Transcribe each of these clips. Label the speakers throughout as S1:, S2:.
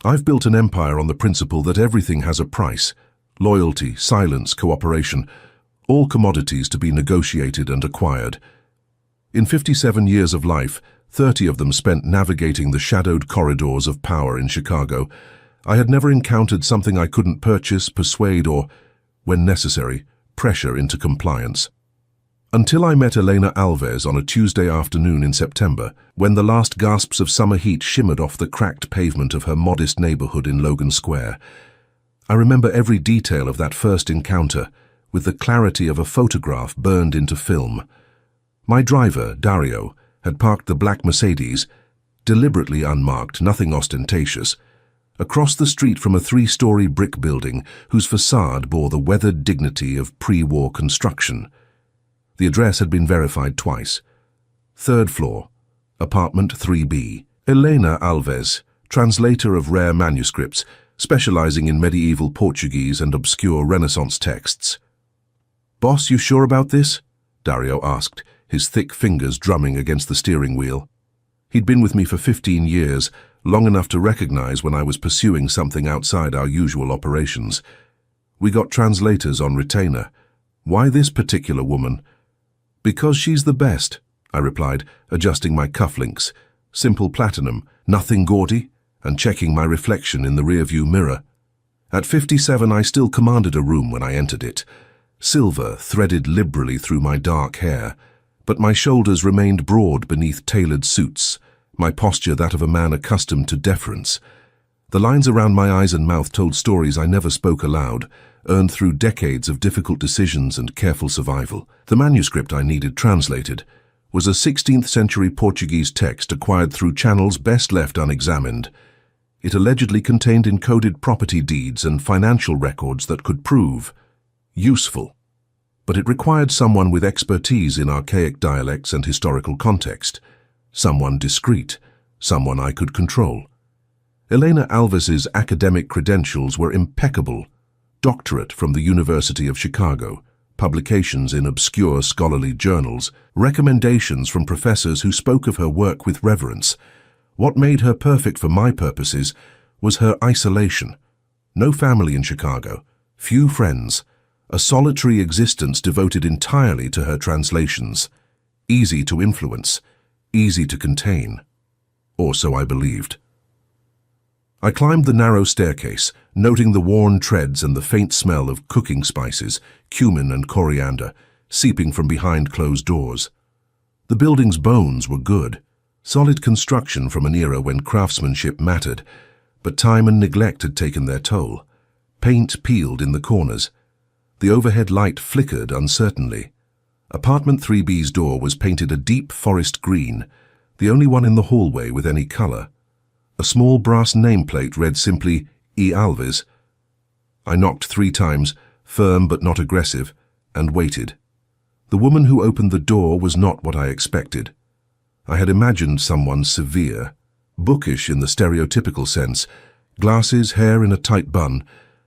S1: I've built an empire on the principle that everything has a price. Loyalty, silence, cooperation, all commodities to be negotiated and acquired. In 57 years of life, 30 of them spent navigating the shadowed corridors of power in Chicago, I had never encountered something I couldn't purchase, persuade, or, when necessary, pressure into compliance. Until I met Elena Alves on a Tuesday afternoon in September, when the last gasps of summer heat shimmered off the cracked pavement of her modest neighborhood in Logan Square. I remember every detail of that first encounter, with the clarity of a photograph burned into film. My driver, Dario, had parked the black Mercedes, deliberately unmarked, nothing ostentatious, across the street from a 3-story brick building whose facade bore the weathered dignity of pre-war construction. The address had been verified twice. 3rd floor, apartment 3B. Elena Alves, translator of rare manuscripts, specializing in medieval Portuguese and obscure Renaissance texts. "Boss, you sure about this?" Dario asked, his thick fingers drumming against the steering wheel. He'd been with me for 15 years, long enough to recognize when I was pursuing something outside our usual operations. "We got translators on retainer. Why this particular woman?" "Because she's the best," I replied, adjusting my cufflinks. Simple platinum, nothing gaudy, and checking my reflection in the rearview mirror. At 57, I still commanded a room when I entered it. Silver threaded liberally through my dark hair, but my shoulders remained broad beneath tailored suits, my posture that of a man accustomed to deference. The lines around my eyes and mouth told stories I never spoke aloud, earned through decades of difficult decisions and careful survival. The manuscript I needed translated was a 16th century Portuguese text acquired through channels best left unexamined. It allegedly contained encoded property deeds and financial records that could prove useful. But it required someone with expertise in archaic dialects and historical context, someone discreet, someone I could control. Elena Alves's academic credentials were impeccable: doctorate from the University of Chicago, publications in obscure scholarly journals, recommendations from professors who spoke of her work with reverence. What made her perfect for my purposes was her isolation. No family in Chicago, few friends, a solitary existence devoted entirely to her translations. Easy to influence, easy to contain. Or so I believed. I climbed the narrow staircase, noting the worn treads and the faint smell of cooking spices, cumin and coriander, seeping from behind closed doors. The building's bones were good, solid construction from an era when craftsmanship mattered, but time and neglect had taken their toll. Paint peeled in the corners. The overhead light flickered uncertainly. Apartment 3B's door was painted a deep forest green, the only one in the hallway with any color. A small brass nameplate read simply, "E. Alves." I knocked 3 times, firm but not aggressive, and waited. The woman who opened the door was not what I expected. I had imagined someone severe, bookish in the stereotypical sense, glasses, hair in a tight bun,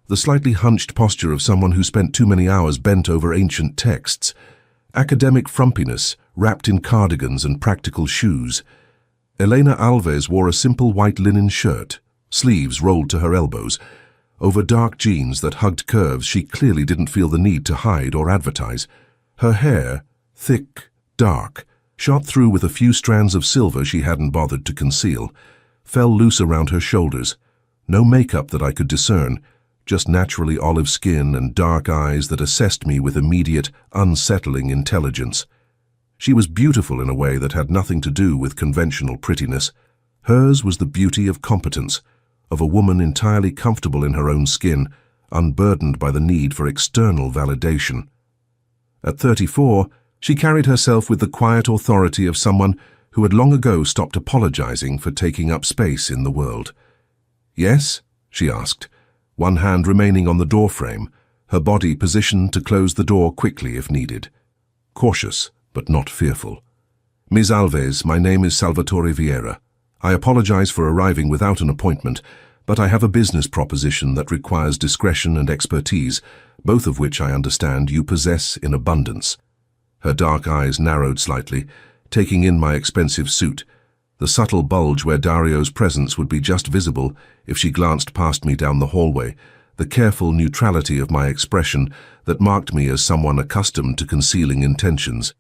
S1: the slightly hunched posture of someone who spent too many hours bent over ancient texts, academic frumpiness wrapped in cardigans and practical shoes. Elena Alves wore a simple white linen shirt, sleeves rolled to her elbows. Over dark jeans that hugged curves she clearly didn't feel the need to hide or advertise. Her hair, thick, dark, shot through with a few strands of silver she hadn't bothered to conceal, fell loose around her shoulders. No makeup that I could discern, just naturally olive skin and dark eyes that assessed me with immediate, unsettling intelligence. She was beautiful in a way that had nothing to do with conventional prettiness. Hers was the beauty of competence, of a woman entirely comfortable in her own skin, unburdened by the need for external validation. At 34, she carried herself with the quiet authority of someone who had long ago stopped apologizing for taking up space in the world. "Yes?" she asked, one hand remaining on the doorframe, her body positioned to close the door quickly if needed. Cautious, but not fearful. "Ms. Alves, my name is Salvatore Vieira. I apologize for arriving without an appointment, but I have a business proposition that requires discretion and expertise, both of which I understand you possess in abundance." Her dark eyes narrowed slightly, taking in my expensive suit. the subtle bulge where Dario's presence would be just visible if she glanced past me down the hallway, the careful neutrality of my expression that marked me as someone accustomed to concealing intentions.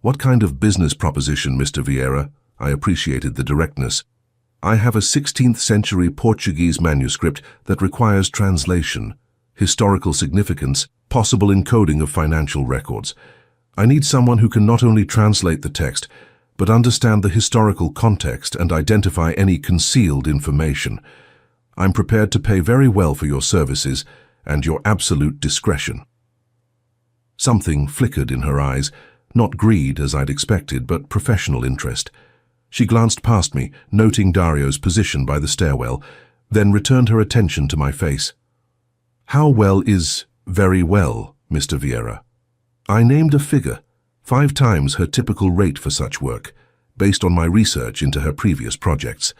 S1: "What kind of business proposition, Mr. Vieira?" I appreciated the directness. "I have a 16th century Portuguese manuscript that requires translation, historical significance, possible encoding of financial records. I need someone who can not only translate the text, but understand the historical context and identify any concealed information. I'm prepared to pay very well for your services and your absolute discretion." Something flickered in her eyes, not greed as I'd expected, but professional interest. She glanced past me, noting Dario's position by the stairwell, then returned her attention to my face. "How well is very well, Mr. Vieira?" I named a figure, 5 times her typical rate for such work, based on my research into her previous projects.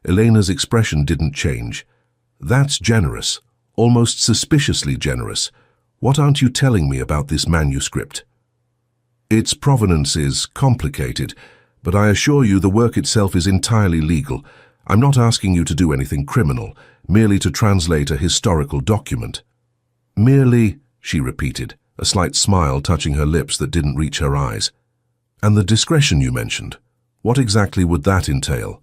S1: Elena's expression didn't change. "That's generous, almost suspiciously generous. What aren't you telling me about this manuscript?" "Its provenance is complicated, but I assure you the work itself is entirely legal. I'm not asking you to do anything criminal, merely to translate a historical document." "Merely," she repeated, a slight smile touching her lips that didn't reach her eyes. "And the discretion you mentioned, what exactly would that entail?"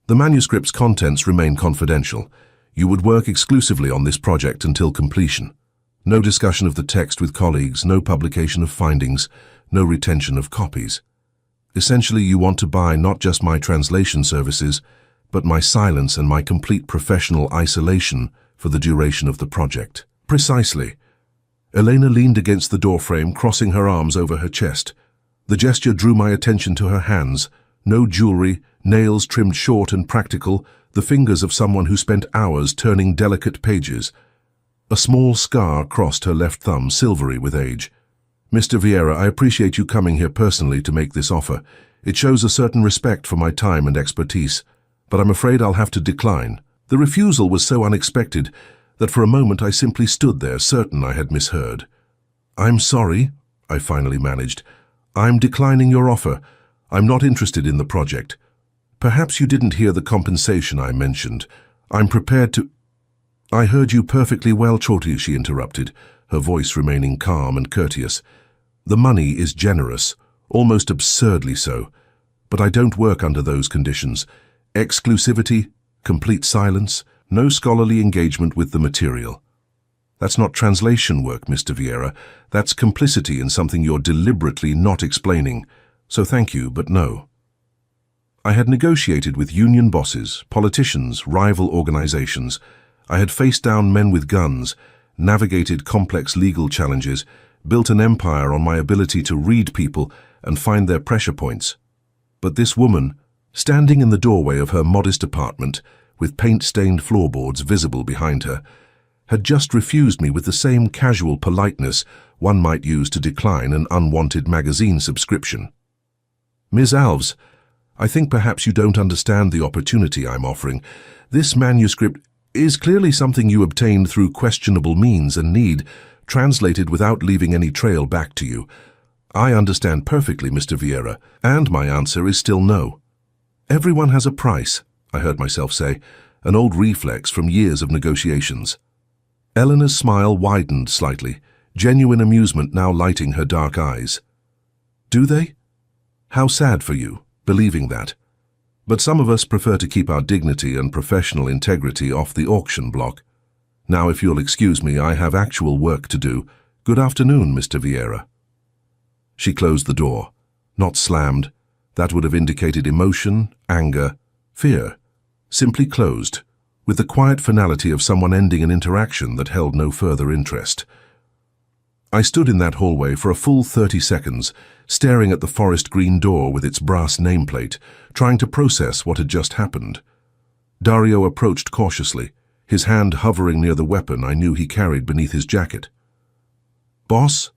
S1: "The manuscript's contents remain confidential. You would work exclusively on this project until completion. No discussion of the text with colleagues, no publication of findings, no retention of copies. Essentially, you want to buy not just my translation services, but my silence and my complete professional isolation for the duration of the project." "Precisely." Elena leaned against the doorframe, crossing her arms over her chest. The gesture drew my attention to her hands. No jewelry, nails trimmed short and practical, the fingers of someone who spent hours turning delicate pages. A small scar crossed her left thumb, silvery with age. "Mr. Vieira, I appreciate you coming here personally to make this offer. It shows a certain respect for my time and expertise, but I'm afraid I'll have to decline." The refusal was so unexpected that for a moment I simply stood there, certain I had misheard. "I'm sorry," I finally managed. "I'm declining your offer. I'm not interested in the project. Perhaps you didn't hear the compensation I mentioned. I'm prepared to—" "I heard you perfectly well, Choti," she interrupted, her voice remaining calm and courteous. "The money is generous, almost absurdly so, but I don't work under those conditions. Exclusivity, complete silence, no scholarly engagement with the material. That's not translation work, Mr. Vieira. That's complicity in something you're deliberately not explaining. So thank you, but no." I had negotiated with union bosses, politicians, rival organizations. I had faced down men with guns, navigated complex legal challenges, built an empire on my ability to read people and find their pressure points. But this woman, standing in the doorway of her modest apartment, with paint-stained floorboards visible behind her, had just refused me with the same casual politeness one might use to decline an unwanted magazine subscription. "Ms. Alves, I think perhaps you don't understand the opportunity I'm offering. This manuscript is clearly something you obtained through questionable means and need, translated without leaving any trail back to you. I understand perfectly, Mr. Vieira, and my answer is still no." "Everyone has a price," I heard myself say, an old reflex from years of negotiations. Eleanor's smile widened slightly, genuine amusement now lighting her dark eyes. "Do they? How sad for you, believing that. But some of us prefer to keep our dignity and professional integrity off the auction block. Now, if you'll excuse me, I have actual work to do. Good afternoon, Mr. Vieira." She closed the door. Not slammed. That would have indicated emotion, anger, fear. Simply closed, with the quiet finality of someone ending an interaction that held no further interest. I stood in that hallway for a full 30 seconds, staring at the forest green door with its brass nameplate, trying to process what had just happened. Dario approached cautiously, his hand hovering near the weapon I knew he carried beneath his jacket. "Boss,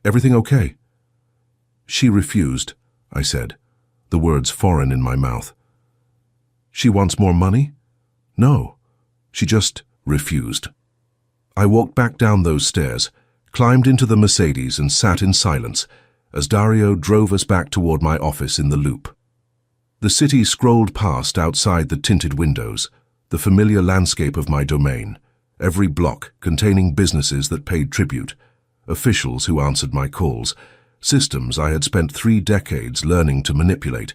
S1: everything okay?" "She refused," I said, the words foreign in my mouth. "She wants more money?" "No, she just refused." I walked back down those stairs, climbed into the Mercedes and sat in silence as Dario drove us back toward my office in the Loop. The city scrolled past outside the tinted windows, the familiar landscape of my domain, every block containing businesses that paid tribute, officials who answered my calls, systems I had spent 3 decades learning to manipulate.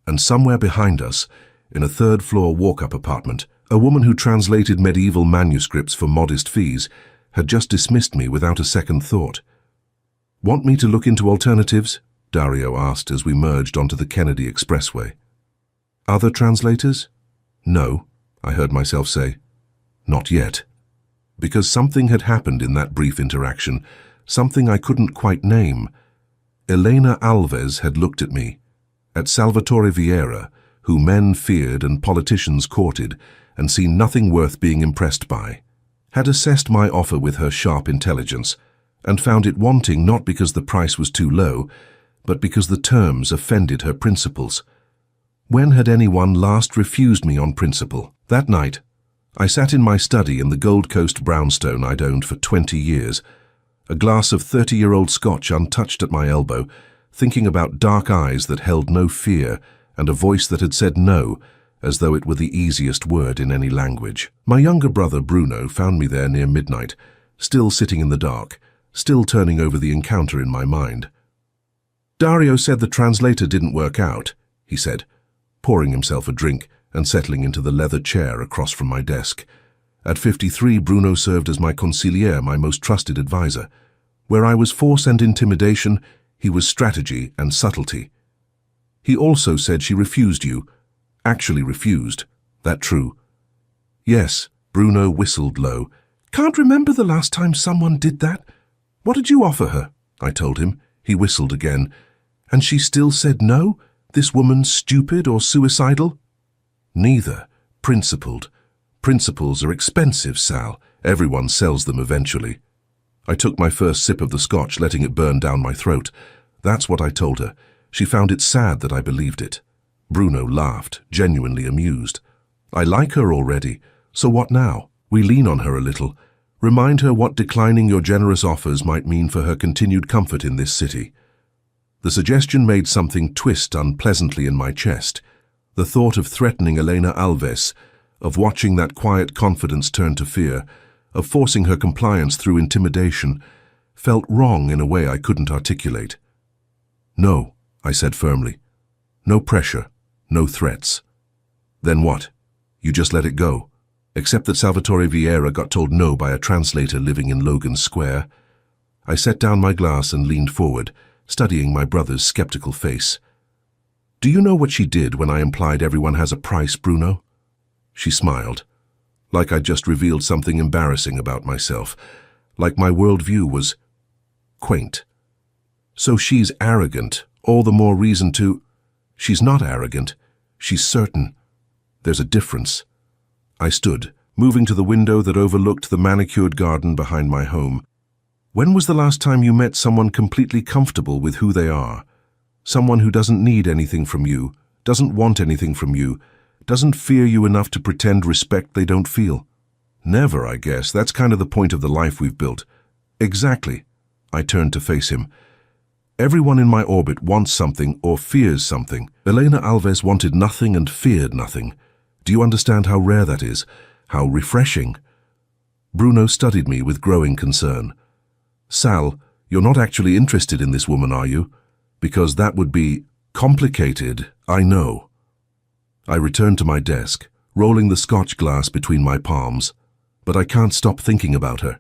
S1: And somewhere behind us, in a third-floor walk-up apartment, a woman who translated medieval manuscripts for modest fees had just dismissed me without a second thought. "Want me to look into alternatives?" Dario asked as we merged onto the Kennedy Expressway. "Other translators?" "No," I heard myself say. "Not yet." Because something had happened in that brief interaction, something I couldn't quite name. Elena Alves had looked at me, at Salvatore Vieira, who men feared and politicians courted, and seen nothing worth being impressed by, had assessed my offer with her sharp intelligence, and found it wanting not because the price was too low, but because the terms offended her principles. When had anyone last refused me on principle? That night, I sat in my study in the Gold Coast brownstone I'd owned for 20 years, a glass of 30-year-old scotch untouched at my elbow, thinking about dark eyes that held no fear and a voice that had said no, as though it were the easiest word in any language. My younger brother Bruno found me there near midnight, still sitting in the dark, still turning over the encounter in my mind. "Dario said the translator didn't work out," he said, pouring himself a drink and settling into the leather chair across from my desk. At 53, Bruno served as my consigliere, my most trusted advisor. Where I was force and intimidation, he was strategy and subtlety. He also said she refused you. Actually refused. That true? "Yes," Bruno whistled low. "Can't remember the last time someone did that. What did you offer her?" I told him. He whistled again. "And she still said no? This woman stupid or suicidal?" "Neither. Principled. Principles are expensive, Sal. Everyone sells them eventually." I took my first sip of the scotch, letting it burn down my throat. That's what I told her. She found it sad that I believed it. Bruno laughed, genuinely amused. "I like her already, so what now?" We lean on her a little. Remind her what declining your generous offers might mean for her continued comfort in this city. The suggestion made something twist unpleasantly in my chest. The thought of threatening Elena Alves, of watching that quiet confidence turn to fear, of forcing her compliance through intimidation, felt wrong in a way I couldn't articulate. "No," I said firmly. "No pressure, no threats." "Then what? You just let it go? Except that Salvatore Vieira got told no by a translator living in Logan Square." I set down my glass and leaned forward, studying my brother's skeptical face. "Do you know what she did when I implied everyone has a price, Bruno?" She smiled, like I'd just revealed something embarrassing about myself, like my worldview was quaint. "So she's arrogant, all the more reason to—" "She's not arrogant. She's certain. There's a difference." I stood, moving to the window that overlooked the manicured garden behind my home. "When was the last time you met someone completely comfortable with who they are? Someone who doesn't need anything from you, doesn't want anything from you, doesn't fear you enough to pretend respect they don't feel?" "Never, I guess. That's kind of the point of the life we've built." "Exactly." I turned to face him. "Everyone in my orbit wants something or fears something. Elena Alves wanted nothing and feared nothing. Do you understand how rare that is? How refreshing?" Bruno studied me with growing concern. "Sal, you're not actually interested in this woman, are you? Because that would be complicated, I know." I returned to my desk, rolling the scotch glass between my palms. But I can't stop thinking about her,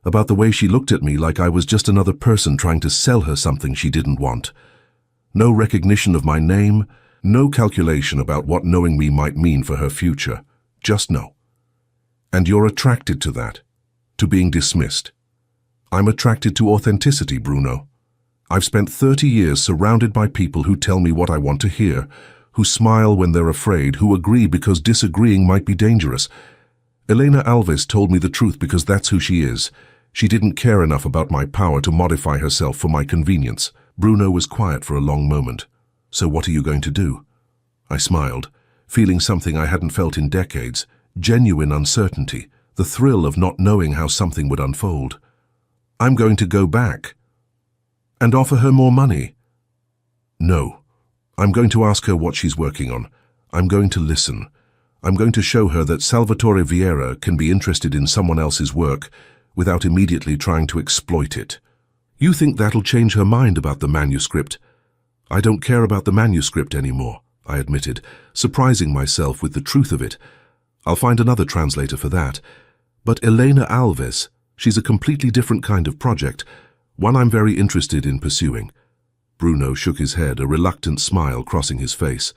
S1: about the way she looked at me like I was just another person trying to sell her something she didn't want. No recognition of my name, no calculation about what knowing me might mean for her future. Just no. And you're attracted to that, to being dismissed. I'm attracted to authenticity, Bruno. I've spent 30 years surrounded by people who tell me what I want to hear, who smile when they're afraid, who agree because disagreeing might be dangerous. Elena Alves told me the truth because that's who she is. She didn't care enough about my power to modify herself for my convenience. Bruno was quiet for a long moment. "So what are you going to do?" I smiled, feeling something I hadn't felt in decades, genuine uncertainty, the thrill of not knowing how something would unfold. "I'm going to go back." "And offer her more money?" "No." I'm going to ask her what she's working on. I'm going to listen. I'm going to show her that Salvatore Vieira can be interested in someone else's work without immediately trying to exploit it. You think that'll change her mind about the manuscript? I don't care about the manuscript anymore, I admitted, surprising myself with the truth of it. I'll find another translator for that. But Elena Alves, she's a completely different kind of project, one I'm very interested in pursuing. Bruno shook his head, a reluctant smile crossing his face.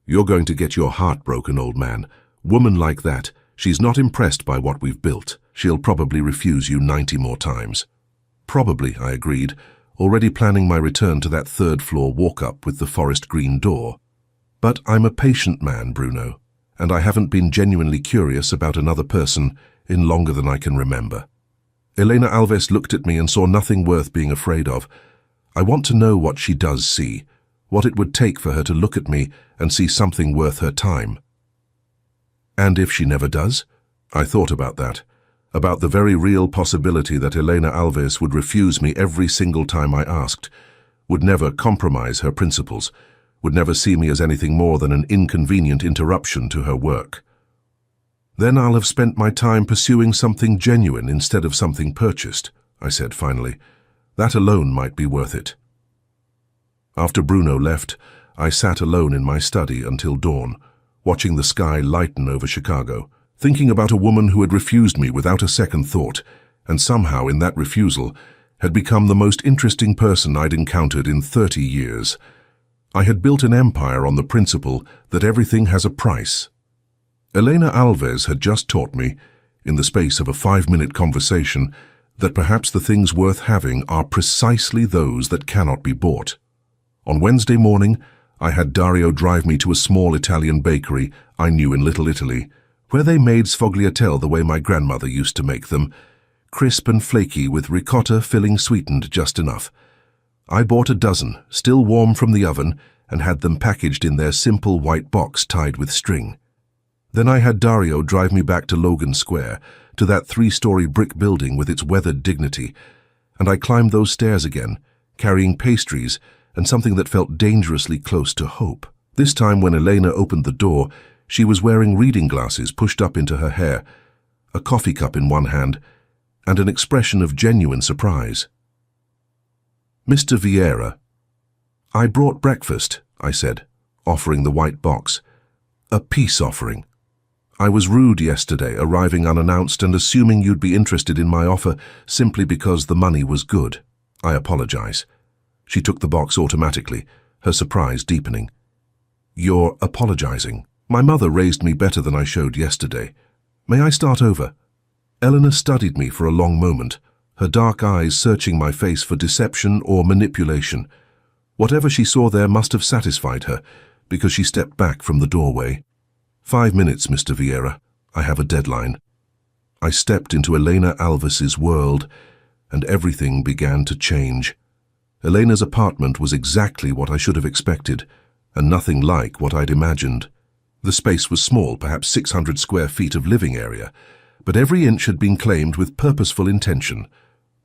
S1: You're going to get your heart broken, old man. Woman like that, she's not impressed by what we've built. She'll probably refuse you 90 more times. Probably, I agreed, already planning my return to that third-floor walk-up with the forest green door. But I'm a patient man, Bruno, and I haven't been genuinely curious about another person in longer than I can remember. Elena Alves looked at me and saw nothing worth being afraid of. I want to know what she does see, what it would take for her to look at me and see something worth her time. And if she never does? I thought about that, about the very real possibility that Elena Alves would refuse me every single time I asked, would never compromise her principles, would never see me as anything more than an inconvenient interruption to her work. Then I'll have spent my time pursuing something genuine instead of something purchased, I said finally. That alone might be worth it. After Bruno left, I sat alone in my study until dawn, watching the sky lighten over Chicago, thinking about a woman who had refused me without a second thought, and somehow in that refusal had become the most interesting person I'd encountered in 30 years. I had built an empire on the principle that everything has a price. Elena Alves had just taught me, in the space of a 5-minute conversation, that perhaps the things worth having are precisely those that cannot be bought. On Wednesday morning, I had Dario drive me to a small Italian bakery I knew in Little Italy, where they made sfogliatelle the way my grandmother used to make them, crisp and flaky with ricotta filling sweetened just enough. I bought a dozen, still warm from the oven, and had them packaged in their simple white box tied with string. Then I had Dario drive me back to Logan Square, to that 3-story brick building with its weathered dignity, and I climbed those stairs again, carrying pastries and something that felt dangerously close to hope. This time when Elena opened the door, she was wearing reading glasses pushed up into her hair, a coffee cup in one hand, and an expression of genuine surprise. Mr. Vieira. I brought breakfast, I said, offering the white box. A peace offering. I was rude yesterday, arriving unannounced and assuming you'd be interested in my offer simply because the money was good. I apologize. She took the box automatically, her surprise deepening. You're apologizing. My mother raised me better than I showed yesterday. May I start over? Eleanor studied me for a long moment, her dark eyes searching my face for deception or manipulation. Whatever she saw there must have satisfied her, because she stepped back from the doorway. 5 minutes, Mr. Vieira. I have a deadline. I stepped into Elena Alves's world, and everything began to change. Elena's apartment was exactly what I should have expected, and nothing like what I'd imagined. The space was small, perhaps 600 square feet of living area, but every inch had been claimed with purposeful intention.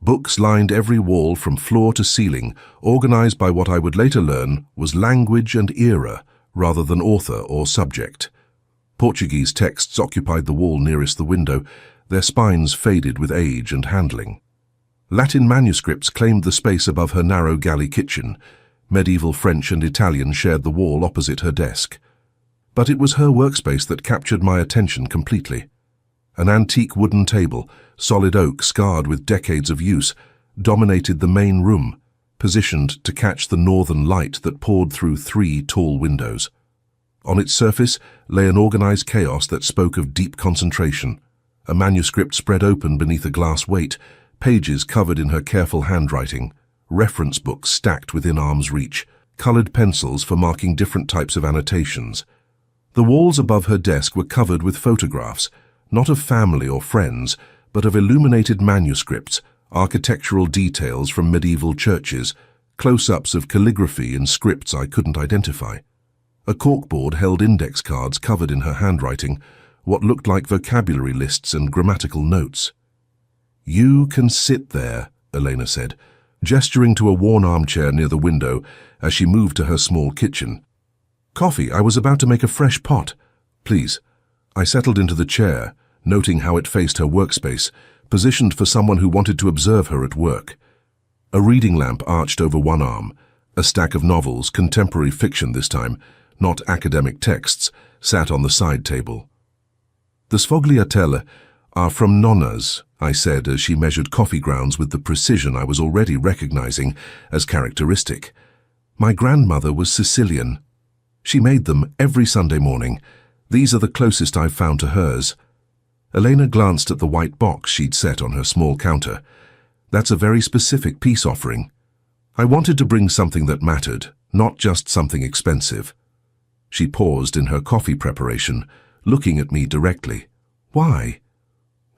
S1: Books lined every wall from floor to ceiling, organized by what I would later learn was language and era rather than author or subject. Portuguese texts occupied the wall nearest the window, their spines faded with age and handling. Latin manuscripts claimed the space above her narrow galley kitchen. Medieval French and Italian shared the wall opposite her desk. But it was her workspace that captured my attention completely. An antique wooden table, solid oak scarred with decades of use, dominated the main room, positioned to catch the northern light that poured through 3 tall windows. On its surface lay an organized chaos that spoke of deep concentration. A manuscript spread open beneath a glass weight, pages covered in her careful handwriting, reference books stacked within arm's reach, colored pencils for marking different types of annotations. The walls above her desk were covered with photographs, not of family or friends, but of illuminated manuscripts, architectural details from medieval churches, close-ups of calligraphy in scripts I couldn't identify. A corkboard held index cards covered in her handwriting, what looked like vocabulary lists and grammatical notes. "You can sit there," Elena said, gesturing to a worn armchair near the window as she moved to her small kitchen. "Coffee, I was about to make a fresh pot. Please." I settled into the chair, noting how it faced her workspace, positioned for someone who wanted to observe her at work. A reading lamp arched over one arm. A stack of novels, contemporary fiction this time, not academic texts, sat on the side table. "The storyteller are from Nonna's," I said as she measured coffee grounds with the precision I was already recognizing as characteristic. "My grandmother was Sicilian. She made them every Sunday morning. These are the closest I've found to hers." Elena glanced at the white box she'd set on her small counter. "That's a very specific peace offering." I wanted to bring something that mattered, not just something expensive. She paused in her coffee preparation, looking at me directly. "Why?"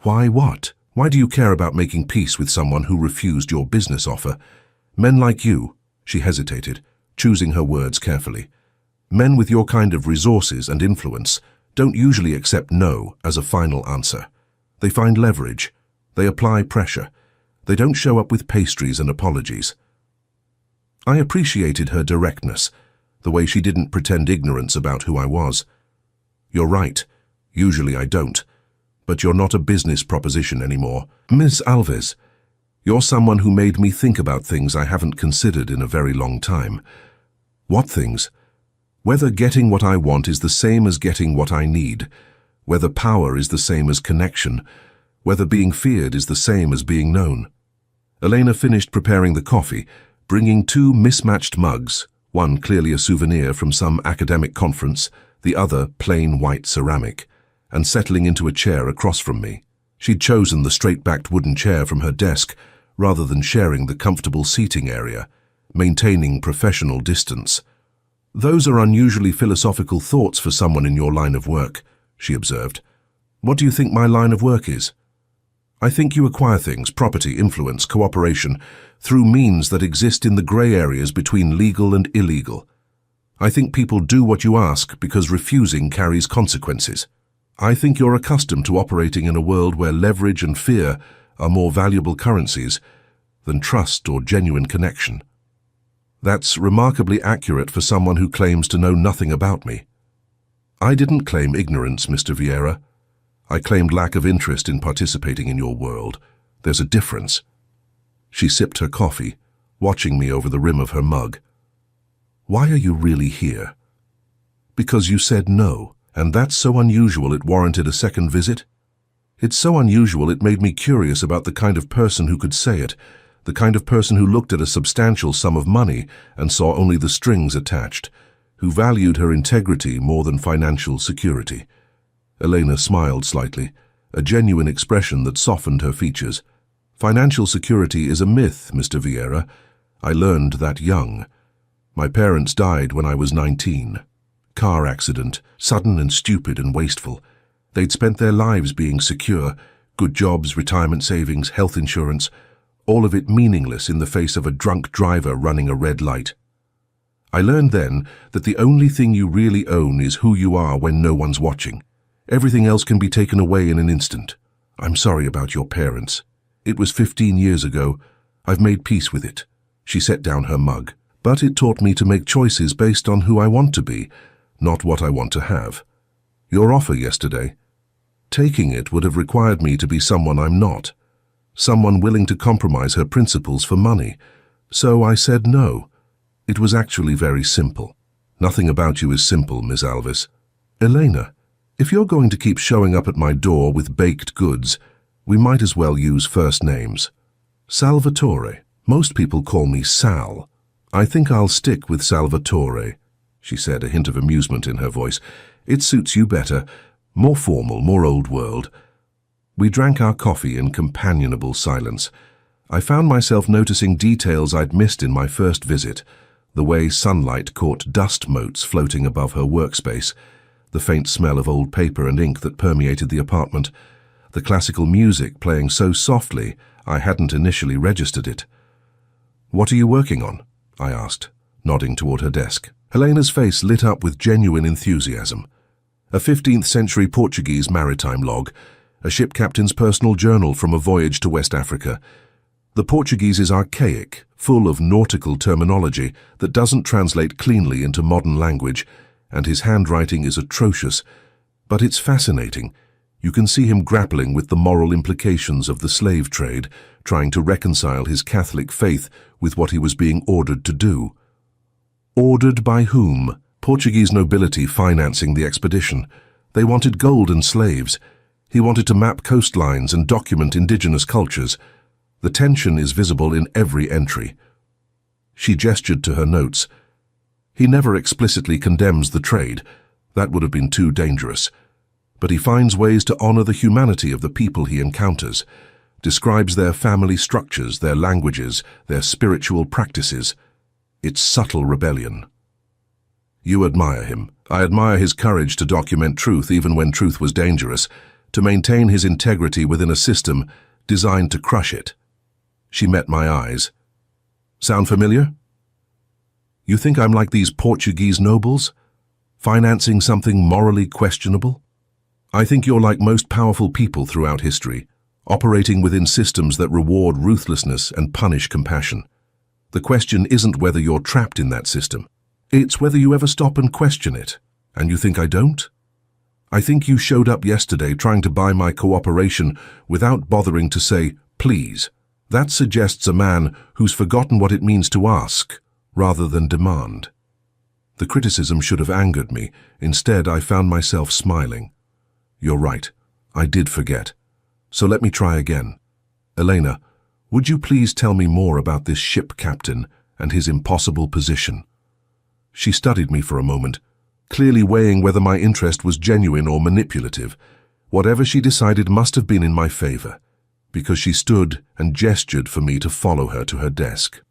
S1: "Why what? Why do you care about making peace with someone who refused your business offer? Men like you," she hesitated, choosing her words carefully. "Men with your kind of resources and influence don't usually accept no as a final answer. They find leverage. They apply pressure. They don't show up with pastries and apologies." I appreciated her directness, the way she didn't pretend ignorance about who I was. "You're right. Usually I don't. But you're not a business proposition anymore. Ms. Alves, you're someone who made me think about things I haven't considered in a very long time." "What things?" "Whether getting what I want is the same as getting what I need. Whether power is the same as connection. Whether being feared is the same as being known." Elena finished preparing the coffee, bringing two mismatched mugs, one clearly a souvenir from some academic conference, the other plain white ceramic, and settling into a chair across from me. She'd chosen the straight-backed wooden chair from her desk rather than sharing the comfortable seating area, maintaining professional distance. "Those are unusually philosophical thoughts for someone in your line of work," she observed. "What do you think my line of work is?" "I think you acquire things, property, influence, cooperation, through means that exist in the grey areas between legal and illegal. I think people do what you ask because refusing carries consequences. I think you're accustomed to operating in a world where leverage and fear are more valuable currencies than trust or genuine connection. That's remarkably accurate for someone who claims to know nothing about me." "I didn't claim ignorance, Mr. Vieira. I claimed lack of interest in participating in your world. There's a difference." She sipped her coffee, watching me over the rim of her mug. "Why are you really here?" "Because you said no, and that's so unusual it warranted a second visit. It's so unusual it made me curious about the kind of person who could say it, the kind of person who looked at a substantial sum of money and saw only the strings attached, who valued her integrity more than financial security." Elena smiled slightly, a genuine expression that softened her features. "Financial security is a myth, Mr. Vieira. I learned that young. My parents died when I was 19. Car accident, sudden and stupid and wasteful. They'd spent their lives being secure, good jobs, retirement savings, health insurance, all of it meaningless in the face of a drunk driver running a red light. I learned then that the only thing you really own is who you are when no one's watching. Everything else can be taken away in an instant. I'm sorry about your parents. It was 15 years ago. I've made peace with it." She set down her mug. "But it taught me to make choices based on who I want to be, not what I want to have. Your offer yesterday. Taking it would have required me to be someone I'm not, someone willing to compromise her principles for money. So I said no. It was actually very simple." "Nothing about you is simple, Miss Alves." "Elena, if you're going to keep showing up at my door with baked goods, we might as well use first names. Salvatore. Most people call me Sal. I think I'll stick with Salvatore," she said, a hint of amusement in her voice. "It suits you better. More formal, more old world." We drank our coffee in companionable silence. I found myself noticing details I'd missed in my first visit, the way sunlight caught dust motes floating above her workspace, the faint smell of old paper and ink that permeated the apartment, the classical music playing so softly I hadn't initially registered it. "What are you working on?" I asked, nodding toward her desk. Helena's face lit up with genuine enthusiasm. A 15th century Portuguese maritime log, a ship captain's personal journal from a voyage to West Africa. The Portuguese is archaic, full of nautical terminology that doesn't translate cleanly into modern language, and his handwriting is atrocious. But it's fascinating. You can see him grappling with the moral implications of the slave trade, trying to reconcile his Catholic faith with what he was being ordered to do. Ordered by whom? Portuguese nobility financing the expedition. They wanted gold and slaves. He wanted to map coastlines and document indigenous cultures. The tension is visible in every entry. She gestured to her notes. He never explicitly condemns the trade. That would have been too dangerous. But he finds ways to honor the humanity of the people he encounters, describes their family structures, their languages, their spiritual practices. It's subtle rebellion. You admire him. I admire his courage to document truth even when truth was dangerous, to maintain his integrity within a system designed to crush it. She met my eyes. Sound familiar? You think I'm like these Portuguese nobles, financing something morally questionable? I think you're like most powerful people throughout history, operating within systems that reward ruthlessness and punish compassion. The question isn't whether you're trapped in that system. It's whether you ever stop and question it. And you think I don't? I think you showed up yesterday trying to buy my cooperation without bothering to say, please. That suggests a man who's forgotten what it means to ask, rather than demand. The criticism should have angered me. Instead, I found myself smiling. You're right. I did forget. So let me try again. Elena, would you please tell me more about this ship captain and his impossible position? She studied me for a moment, clearly weighing whether my interest was genuine or manipulative. Whatever she decided must have been in my favor, because she stood and gestured for me to follow her to her desk.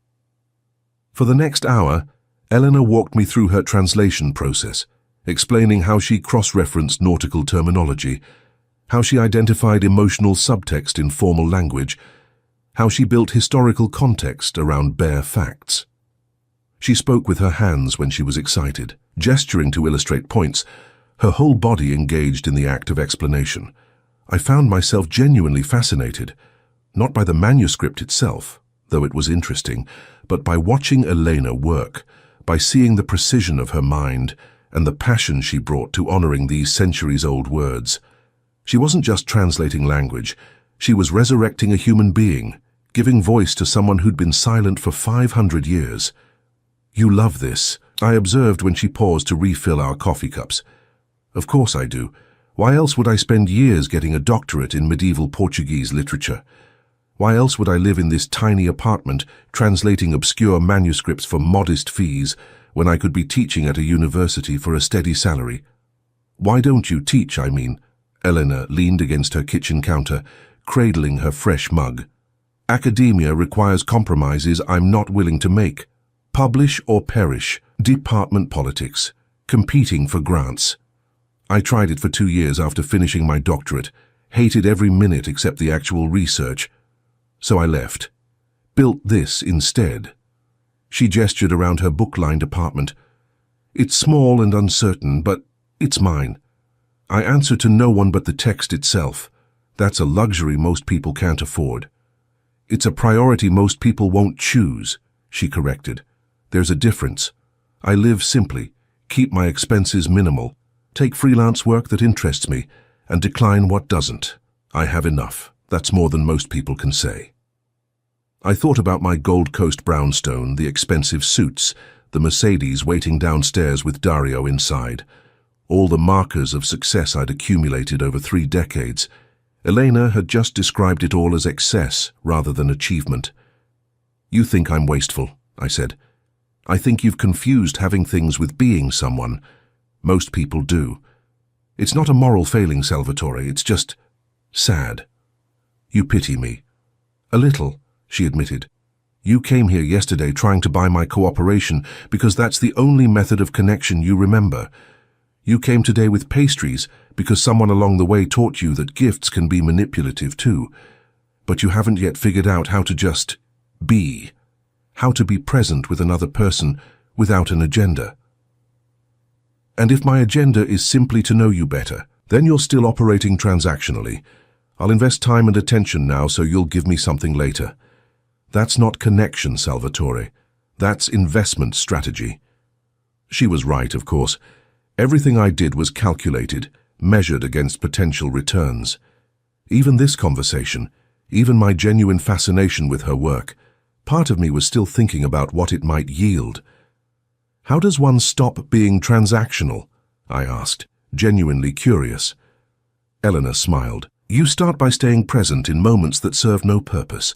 S1: For the next hour, Elena walked me through her translation process, explaining how she cross-referenced nautical terminology, how she identified emotional subtext in formal language, how she built historical context around bare facts. She spoke with her hands when she was excited, gesturing to illustrate points, her whole body engaged in the act of explanation. I found myself genuinely fascinated, not by the manuscript itself, though it was interesting, but by watching Elena work, by seeing the precision of her mind and the passion she brought to honoring these centuries-old words. She wasn't just translating language, she was resurrecting a human being, giving voice to someone who'd been silent for 500 years. You love this, I observed when she paused to refill our coffee cups. Of course I do. Why else would I spend years getting a doctorate in medieval Portuguese literature? Why else would I live in this tiny apartment, translating obscure manuscripts for modest fees, when I could be teaching at a university for a steady salary? Why don't you teach, I mean? Elena leaned against her kitchen counter, cradling her fresh mug. Academia requires compromises I'm not willing to make. Publish or perish, department politics, competing for grants. I tried it for 2 years after finishing my doctorate, hated every minute except the actual research. So I left. Built this instead. She gestured around her book-lined apartment. It's small and uncertain, but it's mine. I answer to no one but the text itself. That's a luxury most people can't afford. It's a priority most people won't choose, she corrected. There's a difference. I live simply, keep my expenses minimal, take freelance work that interests me, and decline what doesn't. I have enough. That's more than most people can say. I thought about my Gold Coast brownstone, the expensive suits, the Mercedes waiting downstairs with Dario inside, all the markers of success I'd accumulated over 3 decades. Elena had just described it all as excess rather than achievement. You think I'm wasteful, I said. I think you've confused having things with being someone. Most people do. It's not a moral failing, Salvatore, it's just sad. You pity me. A little, she admitted. You came here yesterday trying to buy my cooperation because that's the only method of connection you remember. You came today with pastries because someone along the way taught you that gifts can be manipulative too. But you haven't yet figured out how to just be. How to be present with another person without an agenda. And if my agenda is simply to know you better, then you're still operating transactionally. I'll invest time and attention now so you'll give me something later. That's not connection, Salvatore. That's investment strategy. She was right, of course. Everything I did was calculated, measured against potential returns. Even this conversation, even my genuine fascination with her work, part of me was still thinking about what it might yield. How does one stop being transactional? I asked, genuinely curious. Eleanor smiled. You start by staying present in moments that serve no purpose,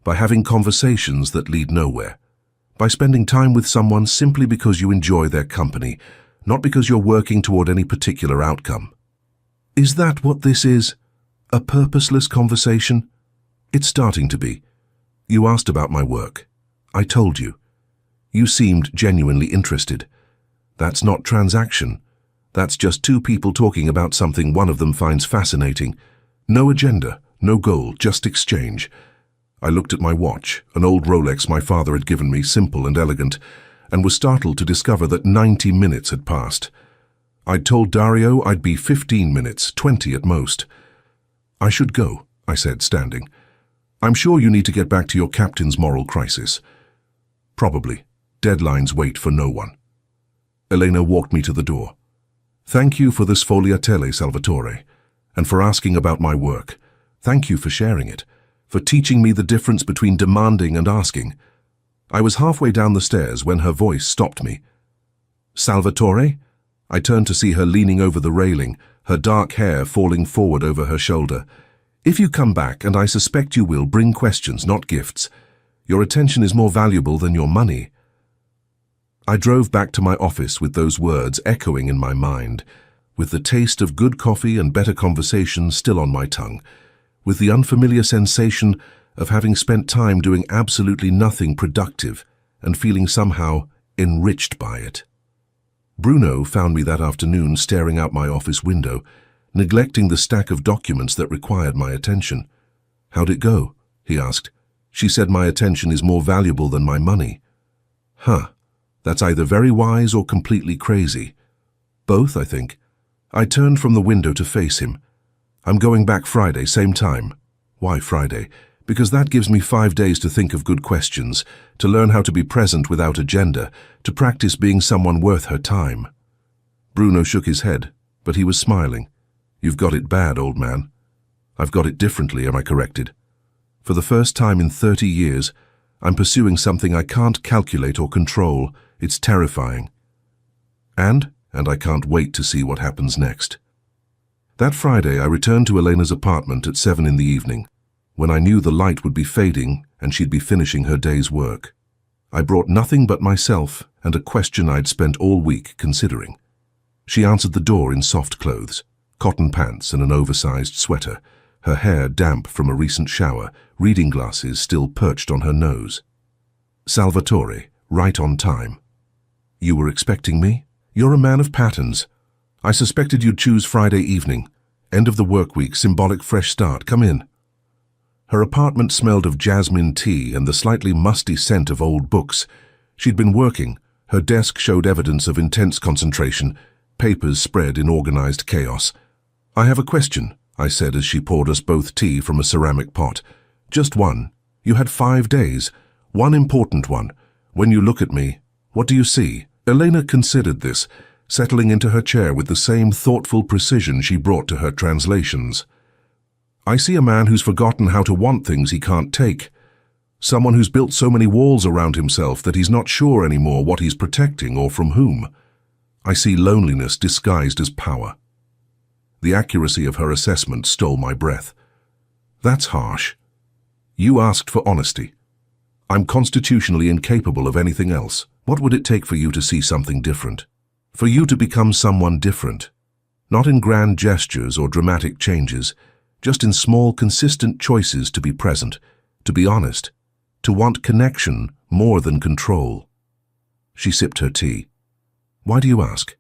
S1: by having conversations that lead nowhere, by spending time with someone simply because you enjoy their company, not because you're working toward any particular outcome. Is that what this is? A purposeless conversation? It's starting to be. You asked about my work. I told you. You seemed genuinely interested. That's not transaction. That's just two people talking about something one of them finds fascinating. No agenda, no goal, just exchange. I looked at my watch, an old Rolex my father had given me, simple and elegant, and was startled to discover that 90 minutes had passed. I'd told Dario I'd be 15 minutes, 20 at most. I should go, I said, standing. I'm sure you need to get back to your captain's moral crisis. Probably. Deadlines wait for no one. Elena walked me to the door. Thank you for this sfogliatelle, Salvatore, and for asking about my work. Thank you for sharing it, for teaching me the difference between demanding and asking. I was halfway down the stairs when her voice stopped me. Salvatore? I turned to see her leaning over the railing, her dark hair falling forward over her shoulder. If you come back, and I suspect you will, bring questions, not gifts. Your attention is more valuable than your money. I drove back to my office with those words echoing in my mind, with the taste of good coffee and better conversation still on my tongue, with the unfamiliar sensation of having spent time doing absolutely nothing productive and feeling somehow enriched by it. Bruno found me that afternoon staring out my office window, neglecting the stack of documents that required my attention. How'd it go? He asked. She said my attention is more valuable than my money. Huh. That's either very wise or completely crazy. Both, I think. I turned from the window to face him. I'm going back Friday, same time. Why Friday? Because that gives me 5 days to think of good questions, to learn how to be present without agenda, to practice being someone worth her time. Bruno shook his head, but he was smiling. You've got it bad, old man. I've got it differently, am I corrected? For the first time in 30 years, I'm pursuing something I can't calculate or control. It's terrifying. And I can't wait to see what happens next. That Friday, I returned to Elena's apartment at 7 in the evening, when I knew the light would be fading and she'd be finishing her day's work. I brought nothing but myself and a question I'd spent all week considering. She answered the door in soft clothes, cotton pants and an oversized sweater, her hair damp from a recent shower, reading glasses still perched on her nose. Salvatore, right on time. You were expecting me? You're a man of patterns. I suspected you'd choose Friday evening. End of the work week, symbolic fresh start. Come in. Her apartment smelled of jasmine tea and the slightly musty scent of old books. She'd been working. Her desk showed evidence of intense concentration, papers spread in organized chaos. I have a question, I said as she poured us both tea from a ceramic pot. Just one. You had 5 days. One important one. When you look at me, what do you see? Elena considered this, settling into her chair with the same thoughtful precision she brought to her translations. I see a man who's forgotten how to want things he can't take. Someone who's built so many walls around himself that he's not sure anymore what he's protecting or from whom. I see loneliness disguised as power. The accuracy of her assessment stole my breath. That's harsh. You asked for honesty. I'm constitutionally incapable of anything else. What would it take for you to see something different? For you to become someone different? Not in grand gestures or dramatic changes, just in small, consistent choices to be present, to be honest, to want connection more than control. She sipped her tea. Why do you ask?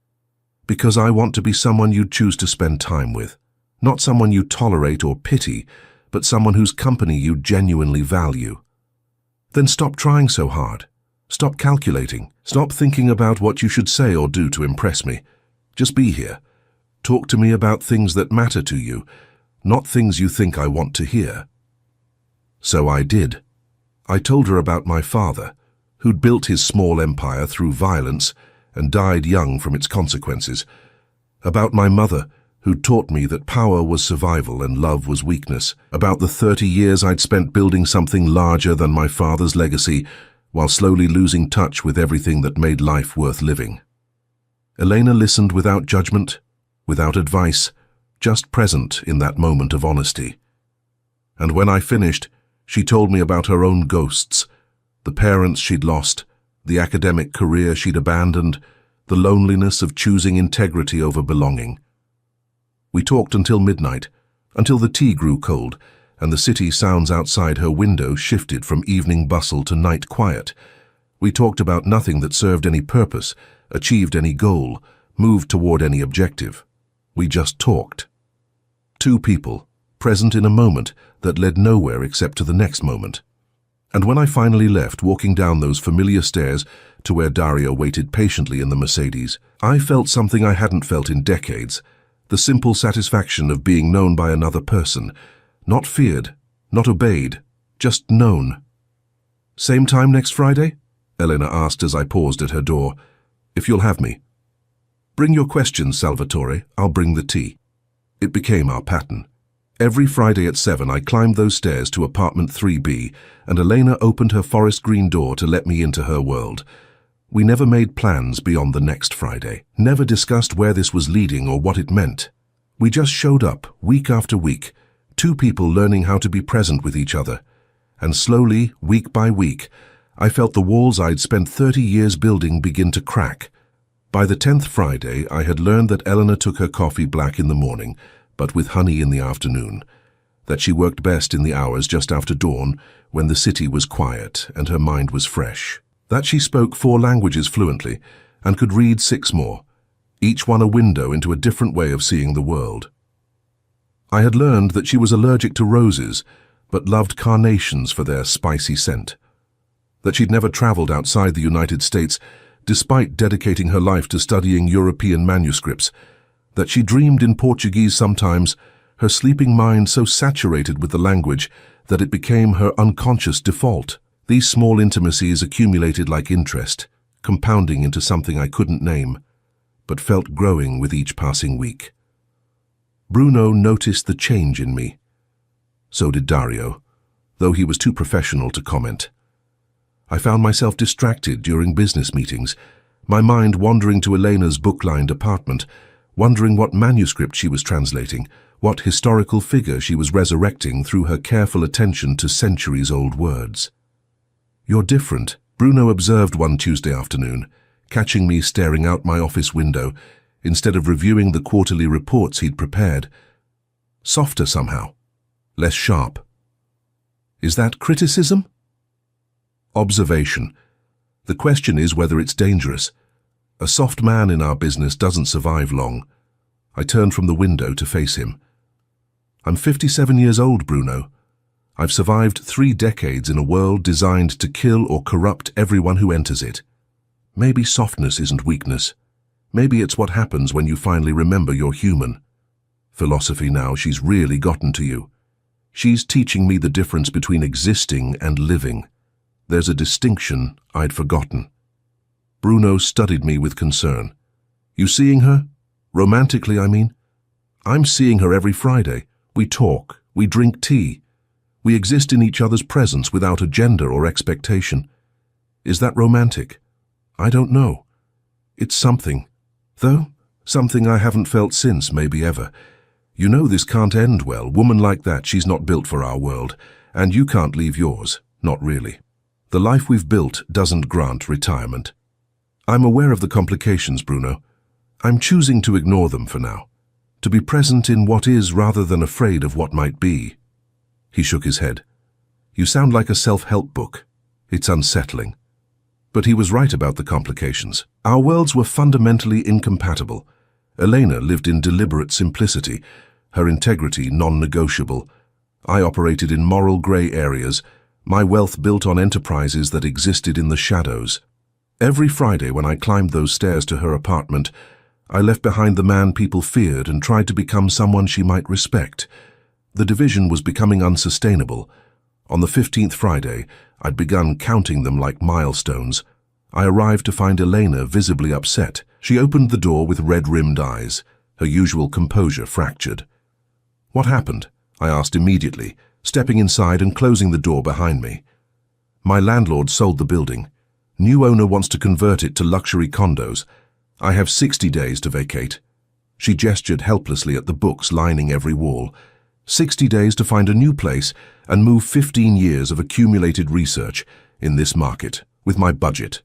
S1: Because I want to be someone you'd choose to spend time with. Not someone you tolerate or pity, but someone whose company you genuinely value. Then stop trying so hard. Stop calculating. Stop thinking about what you should say or do to impress me. Just be here. Talk to me about things that matter to you, not things you think I want to hear. So I did. I told her about my father, who'd built his small empire through violence and died young from its consequences. About my mother, who'd taught me that power was survival and love was weakness. About the 30 years I'd spent building something larger than my father's legacy, while slowly losing touch with everything that made life worth living. Elena listened without judgment, without advice, just present in that moment of honesty. And when I finished, she told me about her own ghosts, the parents she'd lost, the academic career she'd abandoned, the loneliness of choosing integrity over belonging. We talked until midnight, until the tea grew cold, and the city sounds outside her window shifted from evening bustle to night quiet. We talked about nothing that served any purpose, achieved any goal, moved toward any objective. We just talked. Two people, present in a moment that led nowhere except to the next moment. And when I finally left, walking down those familiar stairs to where Dario waited patiently in the Mercedes, I felt something I hadn't felt in decades, the simple satisfaction of being known by another person, not feared, not obeyed, just known. "Same time next Friday?" Elena asked as I paused at her door. "If you'll have me." "Bring your questions, Salvatore. I'll bring the tea." It became our pattern. Every Friday at 7 I climbed those stairs to apartment 3B, and Elena opened her forest green door to let me into her world. We never made plans beyond the next Friday, never discussed where this was leading or what it meant. We just showed up, week after week, two people learning how to be present with each other. And slowly, week by week, I felt the walls I'd spent 30 years building begin to crack. By the 10th Friday, I had learned that Elena took her coffee black in the morning, but with honey in the afternoon, that she worked best in the hours just after dawn, when the city was quiet and her mind was fresh, that she spoke 4 languages fluently and could read 6 more, each one a window into a different way of seeing the world. I had learned that she was allergic to roses, but loved carnations for their spicy scent, that she'd never traveled outside the United States, despite dedicating her life to studying European manuscripts, that she dreamed in Portuguese sometimes, her sleeping mind so saturated with the language that it became her unconscious default. These small intimacies accumulated like interest, compounding into something I couldn't name, but felt growing with each passing week. Bruno noticed the change in me. So did Dario, though he was too professional to comment. I found myself distracted during business meetings, my mind wandering to Elena's book-lined apartment, wondering what manuscript she was translating, what historical figure she was resurrecting through her careful attention to centuries-old words. "You're different," Bruno observed one Tuesday afternoon, catching me staring out my office window instead of reviewing the quarterly reports he'd prepared. "Softer somehow, less sharp." Is that criticism? Observation. The question is whether it's dangerous. A soft man in our business doesn't survive long. I turned from the window to face him. "I'm 57 years old, Bruno. I've survived 3 decades in a world designed to kill or corrupt everyone who enters it. Maybe softness isn't weakness. Maybe it's what happens when you finally remember you're human. Philosophy now, she's really gotten to you. She's teaching me the difference between existing and living. There's a distinction I'd forgotten." Bruno studied me with concern. "You seeing her? Romantically, I mean?" "I'm seeing her every Friday. We talk, we drink tea. We exist in each other's presence without agenda or expectation. Is that romantic? I don't know. It's something. Though, something I haven't felt since, maybe ever. You know this can't end well. Woman like that, she's not built for our world. And you can't leave yours. Not really. The life we've built doesn't grant retirement. I'm aware of the complications, Bruno. I'm choosing to ignore them for now. To be present in what is rather than afraid of what might be." He shook his head. "You sound like a self-help book. It's unsettling." But he was right about the complications. Our worlds were fundamentally incompatible. Elena lived in deliberate simplicity, her integrity non-negotiable. I operated in moral grey areas, my wealth built on enterprises that existed in the shadows. Every Friday when I climbed those stairs to her apartment, I left behind the man people feared and tried to become someone she might respect. The division was becoming unsustainable. On the 15th Friday, I'd begun counting them like milestones. I arrived to find Elena visibly upset. She opened the door with red-rimmed eyes, her usual composure fractured. "What happened?" I asked immediately, stepping inside and closing the door behind me. "My landlord sold the building. New owner wants to convert it to luxury condos. I have 60 days to vacate." She gestured helplessly at the books lining every wall. 60 days to find a new place and move 15 years of accumulated research in this market with my budget.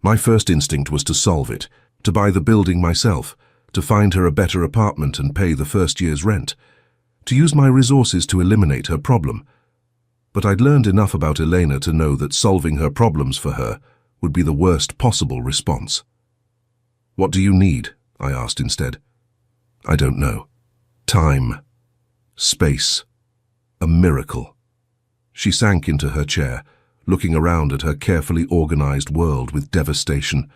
S1: My first instinct was to solve it, to buy the building myself, to find her a better apartment and pay the first year's rent, to use my resources to eliminate her problem. But I'd learned enough about Elena to know that solving her problems for her would be the worst possible response. "What do you need?" I asked instead. "I don't know. Time. Space. A miracle." She sank into her chair, looking around at her carefully organized world with devastation.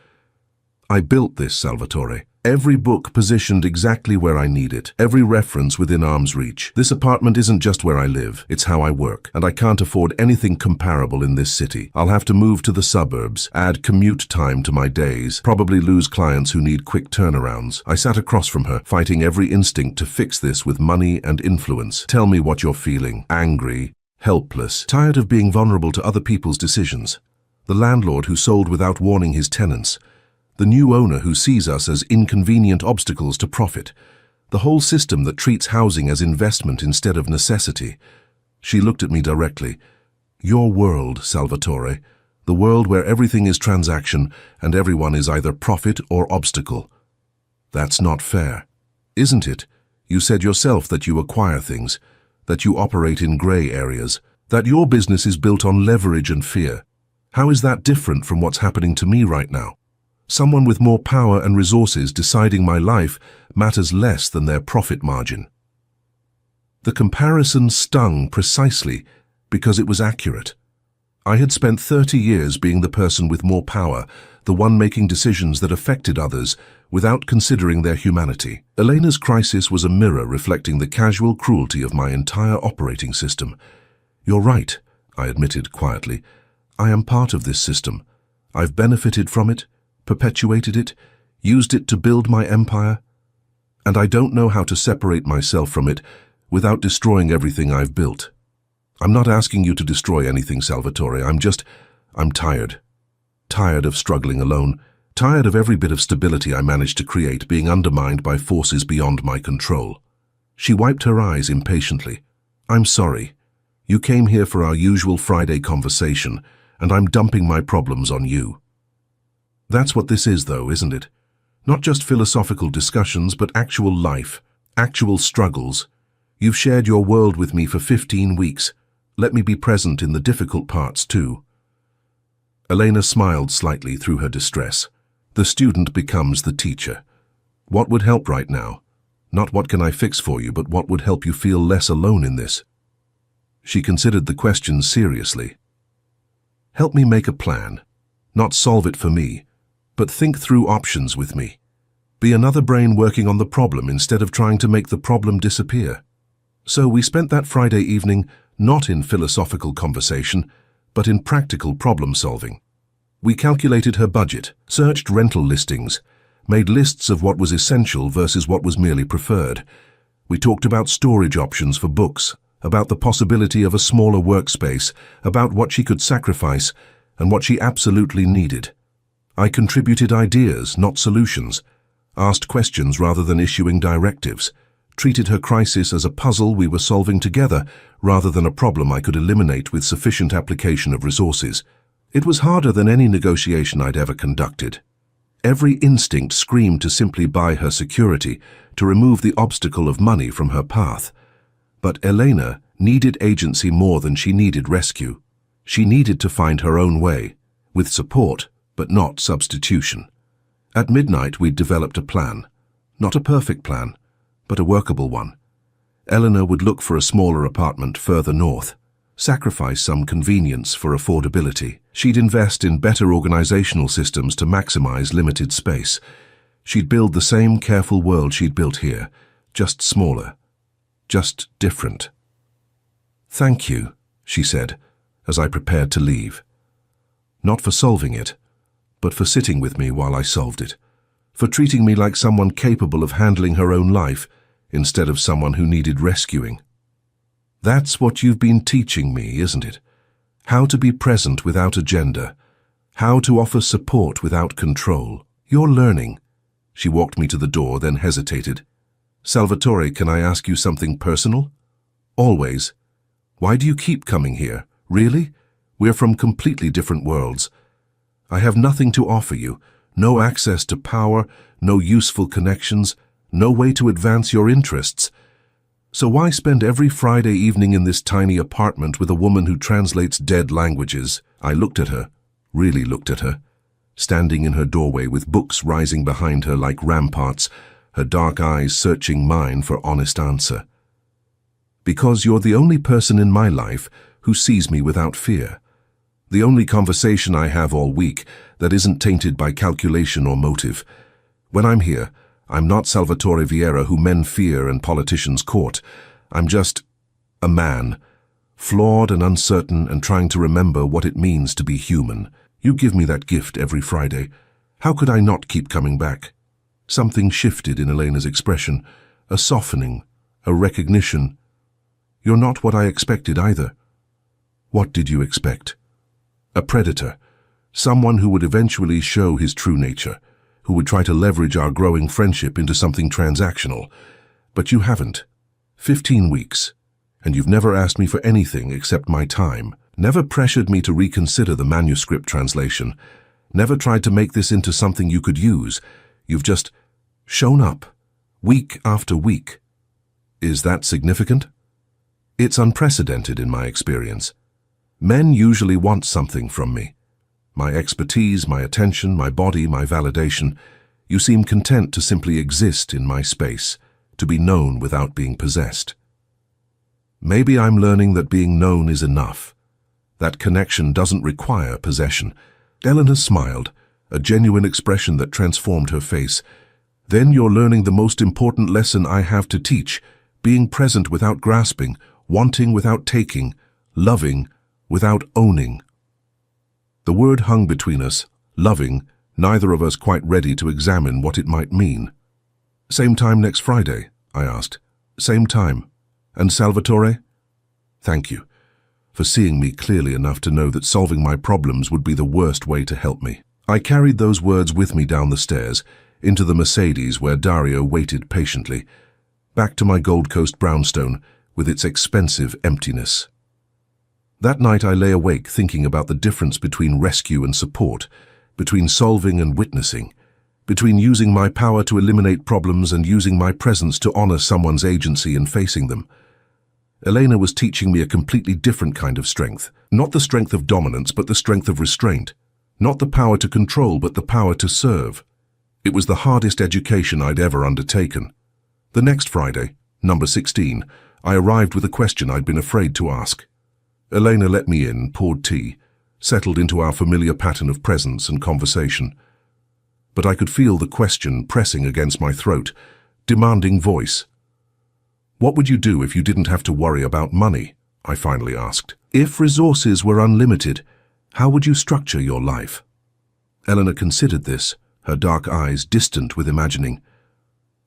S1: "I built this, Salvatore. Every book positioned exactly where I need it, every reference within arm's reach. This apartment isn't just where I live, it's how I work, and I can't afford anything comparable in this city. I'll have to move to the suburbs, add commute time to my days, probably lose clients who need quick turnarounds." I sat across from her, fighting every instinct to fix this with money and influence. "Tell me what you're feeling. Angry, helpless, tired of being vulnerable to other people's decisions. The landlord who sold without warning his tenants. The new owner who sees us as inconvenient obstacles to profit. The whole system that treats housing as investment instead of necessity." She looked at me directly. "Your world, Salvatore. The world where everything is transaction and everyone is either profit or obstacle. That's not fair. Isn't it? You said yourself that you acquire things, that you operate in gray areas, that your business is built on leverage and fear. How is that different from what's happening to me right now? Someone with more power and resources deciding my life matters less than their profit margin." The comparison stung precisely because it was accurate. I had spent 30 years being the person with more power, the one making decisions that affected others without considering their humanity. Elena's crisis was a mirror reflecting the casual cruelty of my entire operating system. "You're right," I admitted quietly. "I am part of this system. I've benefited from it, perpetuated it, used it to build my empire, and I don't know how to separate myself from it without destroying everything I've built. I'm not asking you to destroy anything, Salvatore. I'm tired. Tired of struggling alone, tired of every bit of stability I managed to create being undermined by forces beyond my control." She wiped her eyes impatiently. "I'm sorry. You came here for our usual Friday conversation, and I'm dumping my problems on you." That's what this is, though, isn't it? Not just philosophical discussions, but actual life, actual struggles. You've shared your world with me for 15 weeks. Let me be present in the difficult parts, too. Elena smiled slightly through her distress. The student becomes the teacher. What would help right now? Not what can I fix for you, but what would help you feel less alone in this? She considered the question seriously. Help me make a plan. Not solve it for me, but think through options with me. Be another brain working on the problem instead of trying to make the problem disappear. So we spent that Friday evening not in philosophical conversation, but in practical problem solving. We calculated her budget, searched rental listings, made lists of what was essential versus what was merely preferred. We talked about storage options for books, about the possibility of a smaller workspace, about what she could sacrifice and what she absolutely needed. I contributed ideas, not solutions, asked questions rather than issuing directives, treated her crisis as a puzzle we were solving together rather than a problem I could eliminate with sufficient application of resources. It was harder than any negotiation I'd ever conducted. Every instinct screamed to simply buy her security, to remove the obstacle of money from her path. But Elena needed agency more than she needed rescue. She needed to find her own way, with support, but not substitution. At midnight, we'd developed a plan. Not a perfect plan, but a workable one. Eleanor would look for a smaller apartment further north, sacrifice some convenience for affordability. She'd invest in better organizational systems to maximize limited space. She'd build the same careful world she'd built here, just smaller, just different. "Thank you," she said, as I prepared to leave. Not for solving it, but for sitting with me while I solved it. For treating me like someone capable of handling her own life instead of someone who needed rescuing. That's what you've been teaching me, isn't it? How to be present without agenda. How to offer support without control. You're learning. She walked me to the door, then hesitated. Salvatore, can I ask you something personal? Always. Why do you keep coming here? Really? We're from completely different worlds. I have nothing to offer you. No access to power, no useful connections, no way to advance your interests. So why spend every Friday evening in this tiny apartment with a woman who translates dead languages? I looked at her, really looked at her, standing in her doorway with books rising behind her like ramparts, her dark eyes searching mine for honest answer. Because you're the only person in my life who sees me without fear. The only conversation I have all week that isn't tainted by calculation or motive. When I'm here, I'm not Salvatore Vieira who men fear and politicians court. I'm just a man, flawed and uncertain and trying to remember what it means to be human. You give me that gift every Friday. How could I not keep coming back? Something shifted in Elena's expression, a softening, a recognition. You're not what I expected either. What did you expect? A predator, someone who would eventually show his true nature, who would try to leverage our growing friendship into something transactional. But you haven't. 15 weeks. And you've never asked me for anything except my time. Never pressured me to reconsider the manuscript translation. Never tried to make this into something you could use. You've just shown up, week after week. Is that significant? It's unprecedented in my experience. Men usually want something from me. My expertise, my attention, my body, my validation. You seem content to simply exist in my space, to be known without being possessed. Maybe I'm learning that being known is enough. That connection doesn't require possession. Eleanor smiled, a genuine expression that transformed her face. Then you're learning the most important lesson I have to teach, being present without grasping, wanting without taking, loving without owning. The word hung between us, loving, neither of us quite ready to examine what it might mean. Same time next Friday, I asked. Same time. And Salvatore? Thank you for seeing me clearly enough to know that solving my problems would be the worst way to help me. I carried those words with me down the stairs, into the Mercedes where Dario waited patiently, back to my Gold Coast brownstone with its expensive emptiness. That night I lay awake thinking about the difference between rescue and support, between solving and witnessing, between using my power to eliminate problems and using my presence to honor someone's agency in facing them. Elena was teaching me a completely different kind of strength, not the strength of dominance but the strength of restraint, not the power to control but the power to serve. It was the hardest education I'd ever undertaken. The next Friday, number 16, I arrived with a question I'd been afraid to ask. Elena let me in, poured tea, settled into our familiar pattern of presence and conversation. But I could feel the question pressing against my throat, demanding voice. What would you do if you didn't have to worry about money? I finally asked. If resources were unlimited, how would you structure your life? Eleanor considered this, her dark eyes distant with imagining.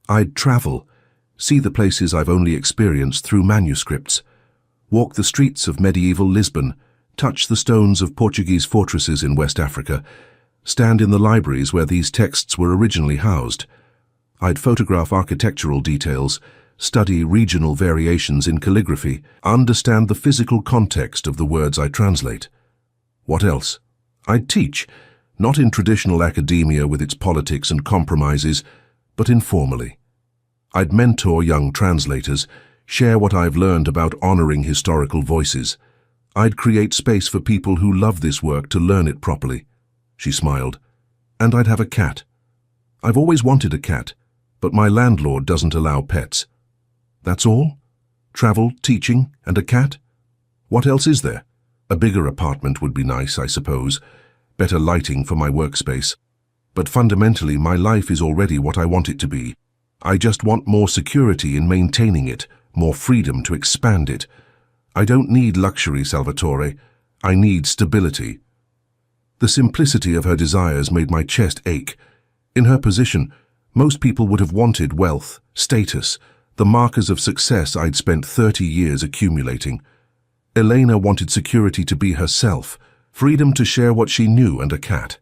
S1: I'd travel, see the places I've only experienced through manuscripts, walk the streets of medieval Lisbon, touch the stones of Portuguese fortresses in West Africa, stand in the libraries where these texts were originally housed. I'd photograph architectural details, study regional variations in calligraphy, understand the physical context of the words I translate. What else? I'd teach, not in traditional academia with its politics and compromises, but informally. I'd mentor young translators, share what I've learned about honoring historical voices. I'd create space for people who love this work to learn it properly. She smiled. And I'd have a cat. I've always wanted a cat, but my landlord doesn't allow pets. That's all? Travel, teaching, and a cat? What else is there? A bigger apartment would be nice, I suppose. Better lighting for my workspace. But fundamentally, my life is already what I want it to be. I just want more security in maintaining it, more freedom to expand it. I don't need luxury, Salvatore. I need stability. The simplicity of her desires made my chest ache. In her position, most people would have wanted wealth, status, the markers of success I'd spent 30 years accumulating. Elena wanted security to be herself, freedom to share what she knew, and a cat.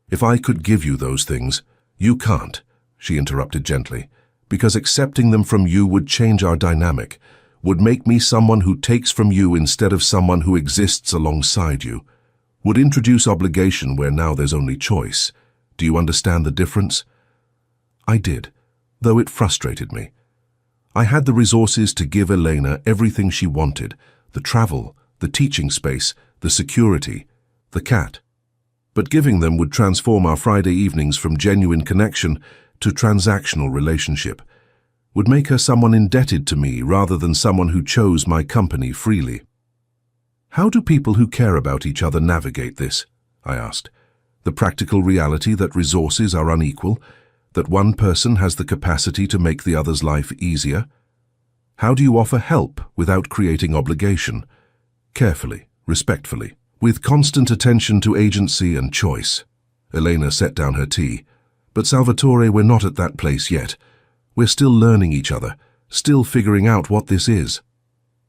S1: If I could give you those things, you can't, she interrupted gently, because accepting them from you would change our dynamic, would make me someone who takes from you instead of someone who exists alongside you, would introduce obligation where now there's only choice. Do you understand the difference? I did, though it frustrated me. I had the resources to give Elena everything she wanted, the travel, the teaching space, the security, the cat. But giving them would transform our Friday evenings from genuine connection to transactional relationship, would make her someone indebted to me rather than someone who chose my company freely. How do people who care about each other navigate this? I asked. The practical reality that resources are unequal, that one person has the capacity to make the other's life easier? How do you offer help without creating obligation? Carefully, respectfully, with constant attention to agency and choice. Elena set down her tea. But Salvatore, we're not at that place yet. We're still learning each other, still figuring out what this is.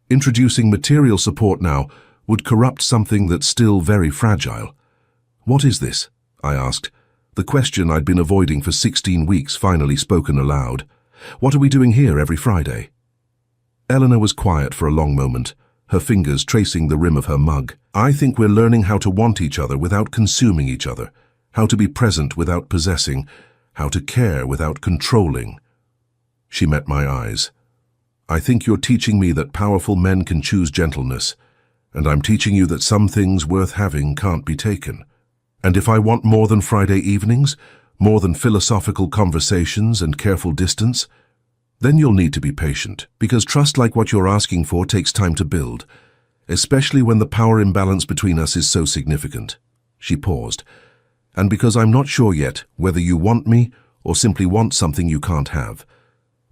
S1: Introducing material support now would corrupt something that's still very fragile. What is this? I asked. The question I'd been avoiding for 16 weeks finally spoken aloud. What are we doing here every Friday? Eleanor was quiet for a long moment, her fingers tracing the rim of her mug. I think we're learning how to want each other without consuming each other, how to be present without possessing, how to care without controlling. She met my eyes. I think you're teaching me that powerful men can choose gentleness, and I'm teaching you that some things worth having can't be taken. And if I want more than Friday evenings, more than philosophical conversations and careful distance, then you'll need to be patient, because trust like what you're asking for takes time to build, especially when the power imbalance between us is so significant. She paused. And because I'm not sure yet whether you want me or simply want something you can't have.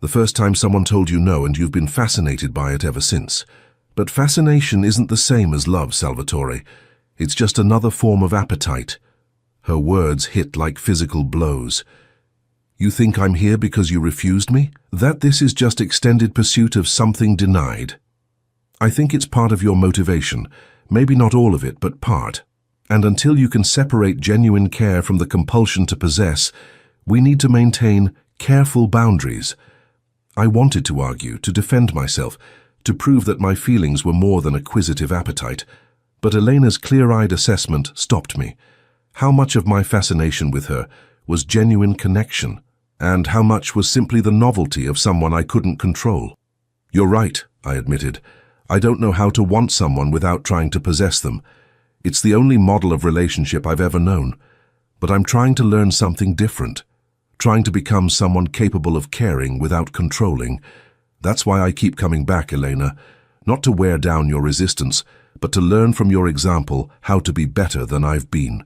S1: The first time someone told you no and you've been fascinated by it ever since. But fascination isn't the same as love, Salvatore. It's just another form of appetite. Her words hit like physical blows. You think I'm here because you refused me? That this is just extended pursuit of something denied? I think it's part of your motivation. Maybe not all of it, but part. And until you can separate genuine care from the compulsion to possess, we need to maintain careful boundaries. I wanted to argue, to defend myself, to prove that my feelings were more than acquisitive appetite, but Elena's clear-eyed assessment stopped me. How much of my fascination with her was genuine connection, and how much was simply the novelty of someone I couldn't control? You're right, I admitted. I don't know how to want someone without trying to possess them. It's the only model of relationship I've ever known. But I'm trying to learn something different, trying to become someone capable of caring without controlling. That's why I keep coming back, Elena, not to wear down your resistance, but to learn from your example how to be better than I've been.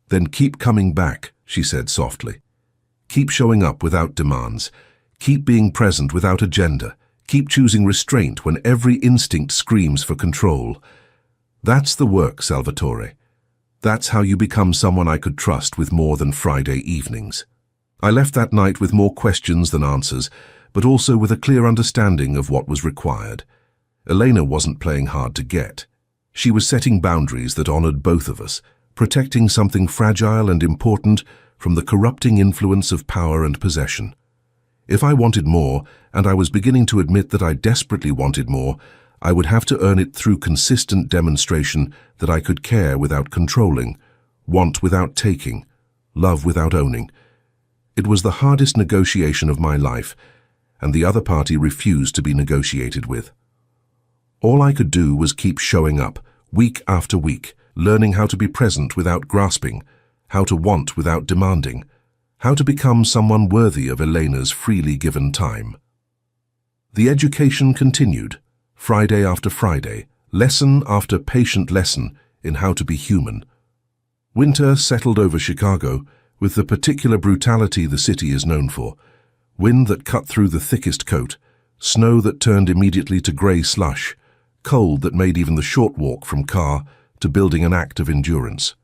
S1: Then keep coming back, she said softly. Keep showing up without demands. Keep being present without agenda. Keep choosing restraint when every instinct screams for control. That's the work, Salvatore. That's how you become someone I could trust with more than Friday evenings. I left that night with more questions than answers, but also with a clear understanding of what was required. Elena wasn't playing hard to get. She was setting boundaries that honored both of us, protecting something fragile and important from the corrupting influence of power and possession. If I wanted more, and I was beginning to admit that I desperately wanted more, I would have to earn it through consistent demonstration that I could care without controlling, want without taking, love without owning. It was the hardest negotiation of my life, and the other party refused to be negotiated with. All I could do was keep showing up, week after week, learning how to be present without grasping, how to want without demanding, how to become someone worthy of Elena's freely given time. The education continued, Friday after Friday, lesson after patient lesson in how to be human. Winter settled over Chicago with the particular brutality the city is known for. Wind that cut through the thickest coat, snow that turned immediately to grey slush, cold that made even the short walk from car to building an act of endurance.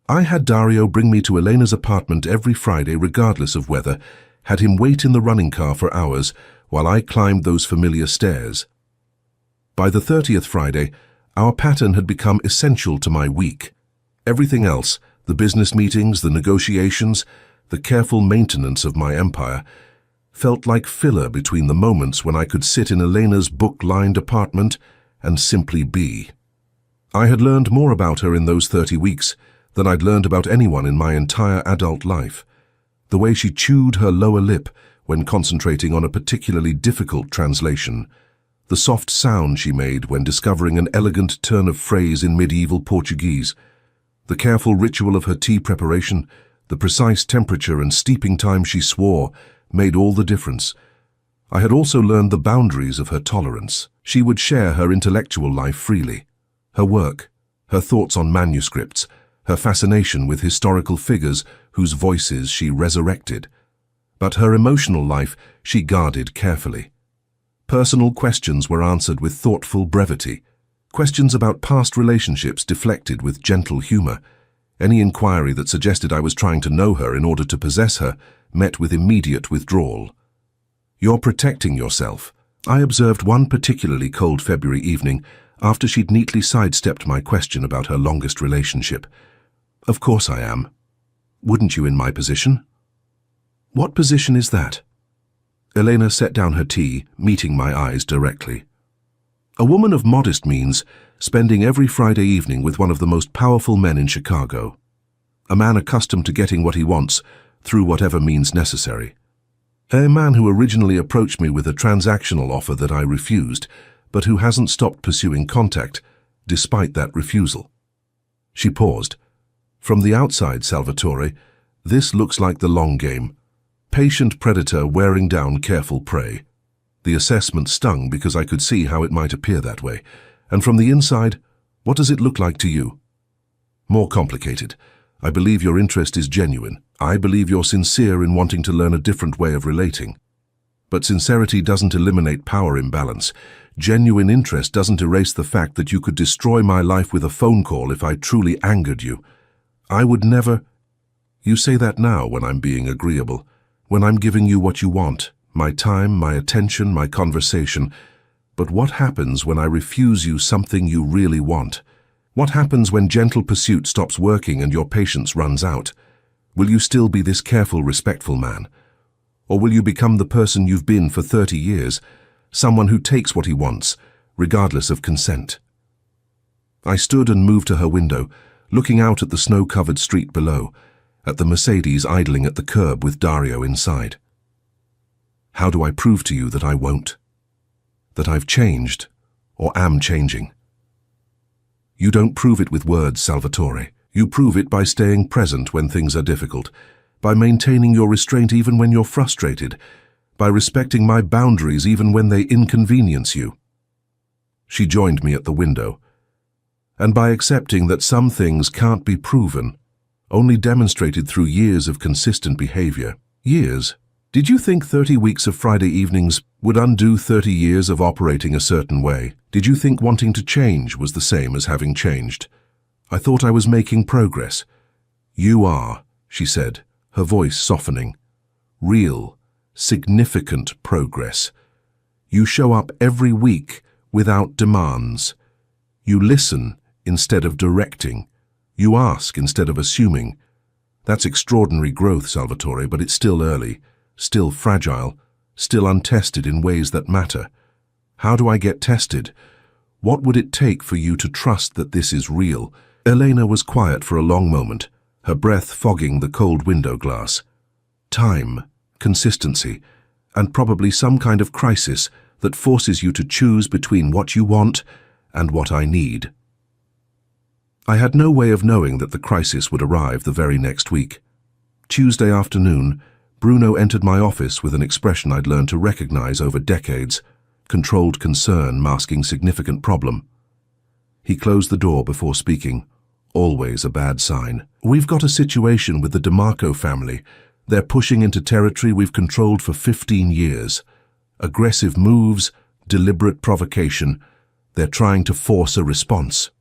S1: I had Dario bring me to Elena's apartment every Friday regardless of weather, had him wait in the running car for hours while I climbed those familiar stairs. By the 30th Friday, our pattern had become essential to my week. Everything else, the business meetings, the negotiations, the careful maintenance of my empire, felt like filler between the moments when I could sit in Elena's book-lined apartment and simply be. I had learned more about her in those 30 weeks than I'd learned about anyone in my entire adult life. The way she chewed her lower lip when concentrating on a particularly difficult translation, the soft sound she made when discovering an elegant turn of phrase in medieval Portuguese, the careful ritual of her tea preparation, the precise temperature and steeping time she swore made all the difference. I had also learned the boundaries of her tolerance. She would share her intellectual life freely, her work, her thoughts on manuscripts, her fascination with historical figures whose voices she resurrected. But her emotional life she guarded carefully. Personal questions were answered with thoughtful brevity. Questions about past relationships deflected with gentle humor. Any inquiry that suggested I was trying to know her in order to possess her met with immediate withdrawal. "You're protecting yourself." I observed one particularly cold February evening after she'd neatly sidestepped my question about her longest relationship. "Of course I am. Wouldn't you in my position?" "What position is that?" Elena set down her tea, meeting my eyes directly. "A woman of modest means spending every Friday evening with one of the most powerful men in Chicago. A man accustomed to getting what he wants through whatever means necessary. A man who originally approached me with a transactional offer that I refused, but who hasn't stopped pursuing contact despite that refusal." She paused. "From the outside, Salvatore, this looks like the long game. Patient predator wearing down careful prey." The assessment stung because I could see how it might appear that way. "And from the inside, what does it look like to you?" "More complicated. I believe your interest is genuine. I believe you're sincere in wanting to learn a different way of relating. But sincerity doesn't eliminate power imbalance. Genuine interest doesn't erase the fact that you could destroy my life with a phone call if I truly angered you. I would never—" "You say that now when I'm being agreeable, when I'm giving you what you want, my time, my attention, my conversation. But what happens when I refuse you something you really want? What happens when gentle pursuit stops working and your patience runs out? Will you still be this careful, respectful man? Or will you become the person you've been for 30 years, someone who takes what he wants, regardless of consent?" I stood and moved to her window, looking out at the snow-covered street below, at the Mercedes idling at the curb with Dario inside. "How do I prove to you that I won't? That I've changed, or am changing?" "You don't prove it with words, Salvatore. You prove it by staying present when things are difficult, by maintaining your restraint even when you're frustrated, by respecting my boundaries even when they inconvenience you." She joined me at the window. "And by accepting that some things can't be proven, only demonstrated through years of consistent behavior." Years? Did you think 30 weeks of Friday evenings would undo 30 years of operating a certain way? Did you think wanting to change was the same as having changed? I thought I was making progress. "You are," she said, her voice softening. "Real, significant progress. You show up every week without demands. You listen instead of directing. You ask instead of assuming. That's extraordinary growth, Salvatore, but it's still early, still fragile, still untested in ways that matter. How do I get tested? What would it take for you to trust that this is real?" Elena was quiet for a long moment, her breath fogging the cold window glass. "Time, consistency, and probably some kind of crisis that forces you to choose between what you want and what I need." I had no way of knowing that the crisis would arrive the very next week. Tuesday afternoon, Bruno entered my office with an expression I'd learned to recognize over decades, controlled concern masking significant problem. He closed the door before speaking, always a bad sign. "We've got a situation with the DeMarco family. They're pushing into territory we've controlled for 15 years. Aggressive moves, deliberate provocation. They're trying to force a response.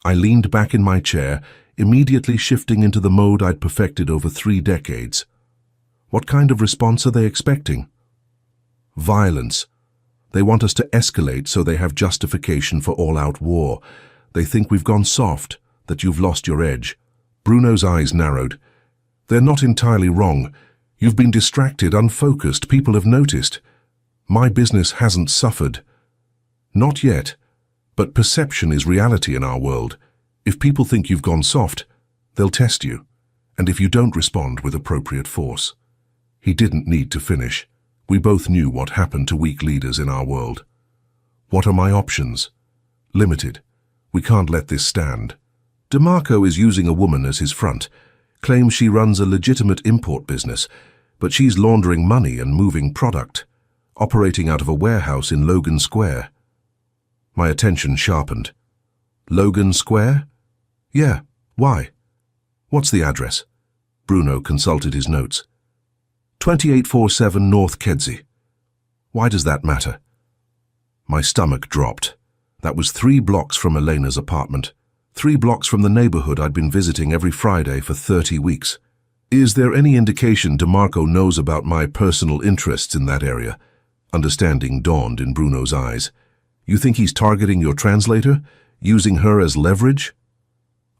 S1: I leaned back in my chair, immediately shifting into the mode I'd perfected over 3 decades. What kind of response are they expecting? Violence. They want us to escalate so they have justification for all-out war. They think we've gone soft, that you've lost your edge. Bruno's eyes narrowed. They're not entirely wrong. You've been distracted, unfocused. People have noticed. My business hasn't suffered. Not yet. But perception is reality in our world. If people think you've gone soft, they'll test you. And if you don't respond with appropriate force. He didn't need to finish. We both knew what happened to weak leaders in our world. What are my options? Limited. We can't let this stand. DeMarco is using a woman as his front, claims she runs a legitimate import business, but she's laundering money and moving product, operating out of a warehouse in Logan Square. My attention sharpened. Logan Square? Yeah, why? What's the address? Bruno consulted his notes. 2847 North Kedzie. Why does that matter? My stomach dropped. That was 3 blocks from Elena's apartment. 3 blocks from the neighborhood I'd been visiting every Friday for 30 weeks. Is there any indication DeMarco knows about my personal interests in that area? Understanding dawned in Bruno's eyes. You think he's targeting your translator, using her as leverage?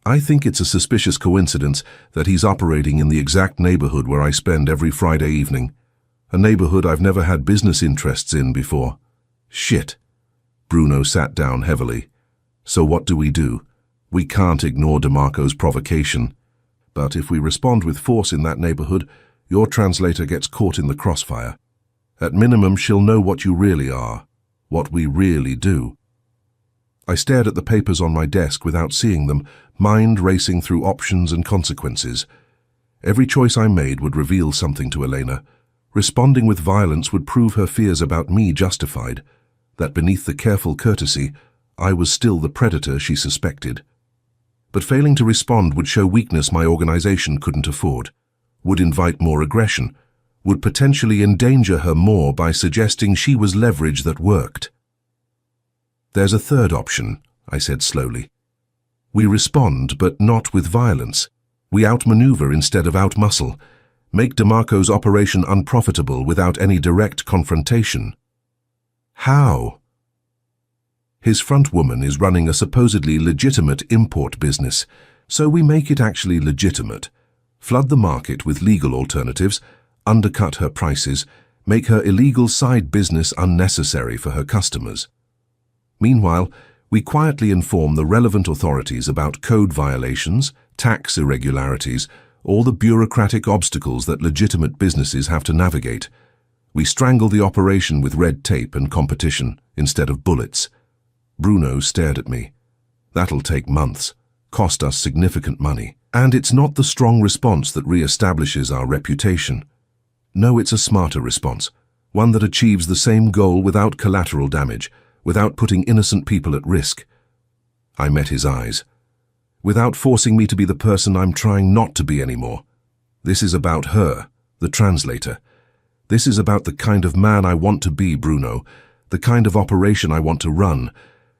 S1: I think it's a suspicious coincidence that he's operating in the exact neighborhood where I spend every Friday evening. A neighborhood I've never had business interests in before. Shit. Bruno sat down heavily. So what do? We can't ignore DeMarco's provocation. But if we respond with force in that neighborhood, your translator gets caught in the crossfire. At minimum, she'll know what you really are, what we really do. I stared at the papers on my desk without seeing them, mind racing through options and consequences. Every choice I made would reveal something to Elena. Responding with violence would prove her fears about me justified, that beneath the careful courtesy, I was still the predator she suspected. But failing to respond would show weakness my organization couldn't afford, would invite more aggression, would potentially endanger her more by suggesting she was leverage that worked. There's a third option, I said slowly. We respond, but not with violence. We outmaneuver instead of outmuscle, make DeMarco's operation unprofitable without any direct confrontation. How? His front woman is running a supposedly legitimate import business, so we make it actually legitimate. Flood the market with legal alternatives, undercut her prices, make her illegal side business unnecessary for her customers. Meanwhile, we quietly inform the relevant authorities about code violations, tax irregularities, all the bureaucratic obstacles that legitimate businesses have to navigate. We strangle the operation with red tape and competition instead of bullets. Bruno stared at me. That'll take months, cost us significant money. And it's not the strong response that re-establishes our reputation. No, it's a smarter response, one that achieves the same goal without collateral damage, without putting innocent people at risk. I met his eyes. Without forcing me to be the person I'm trying not to be anymore. This is about her, the translator. This is about the kind of man I want to be, Bruno, the kind of operation I want to run.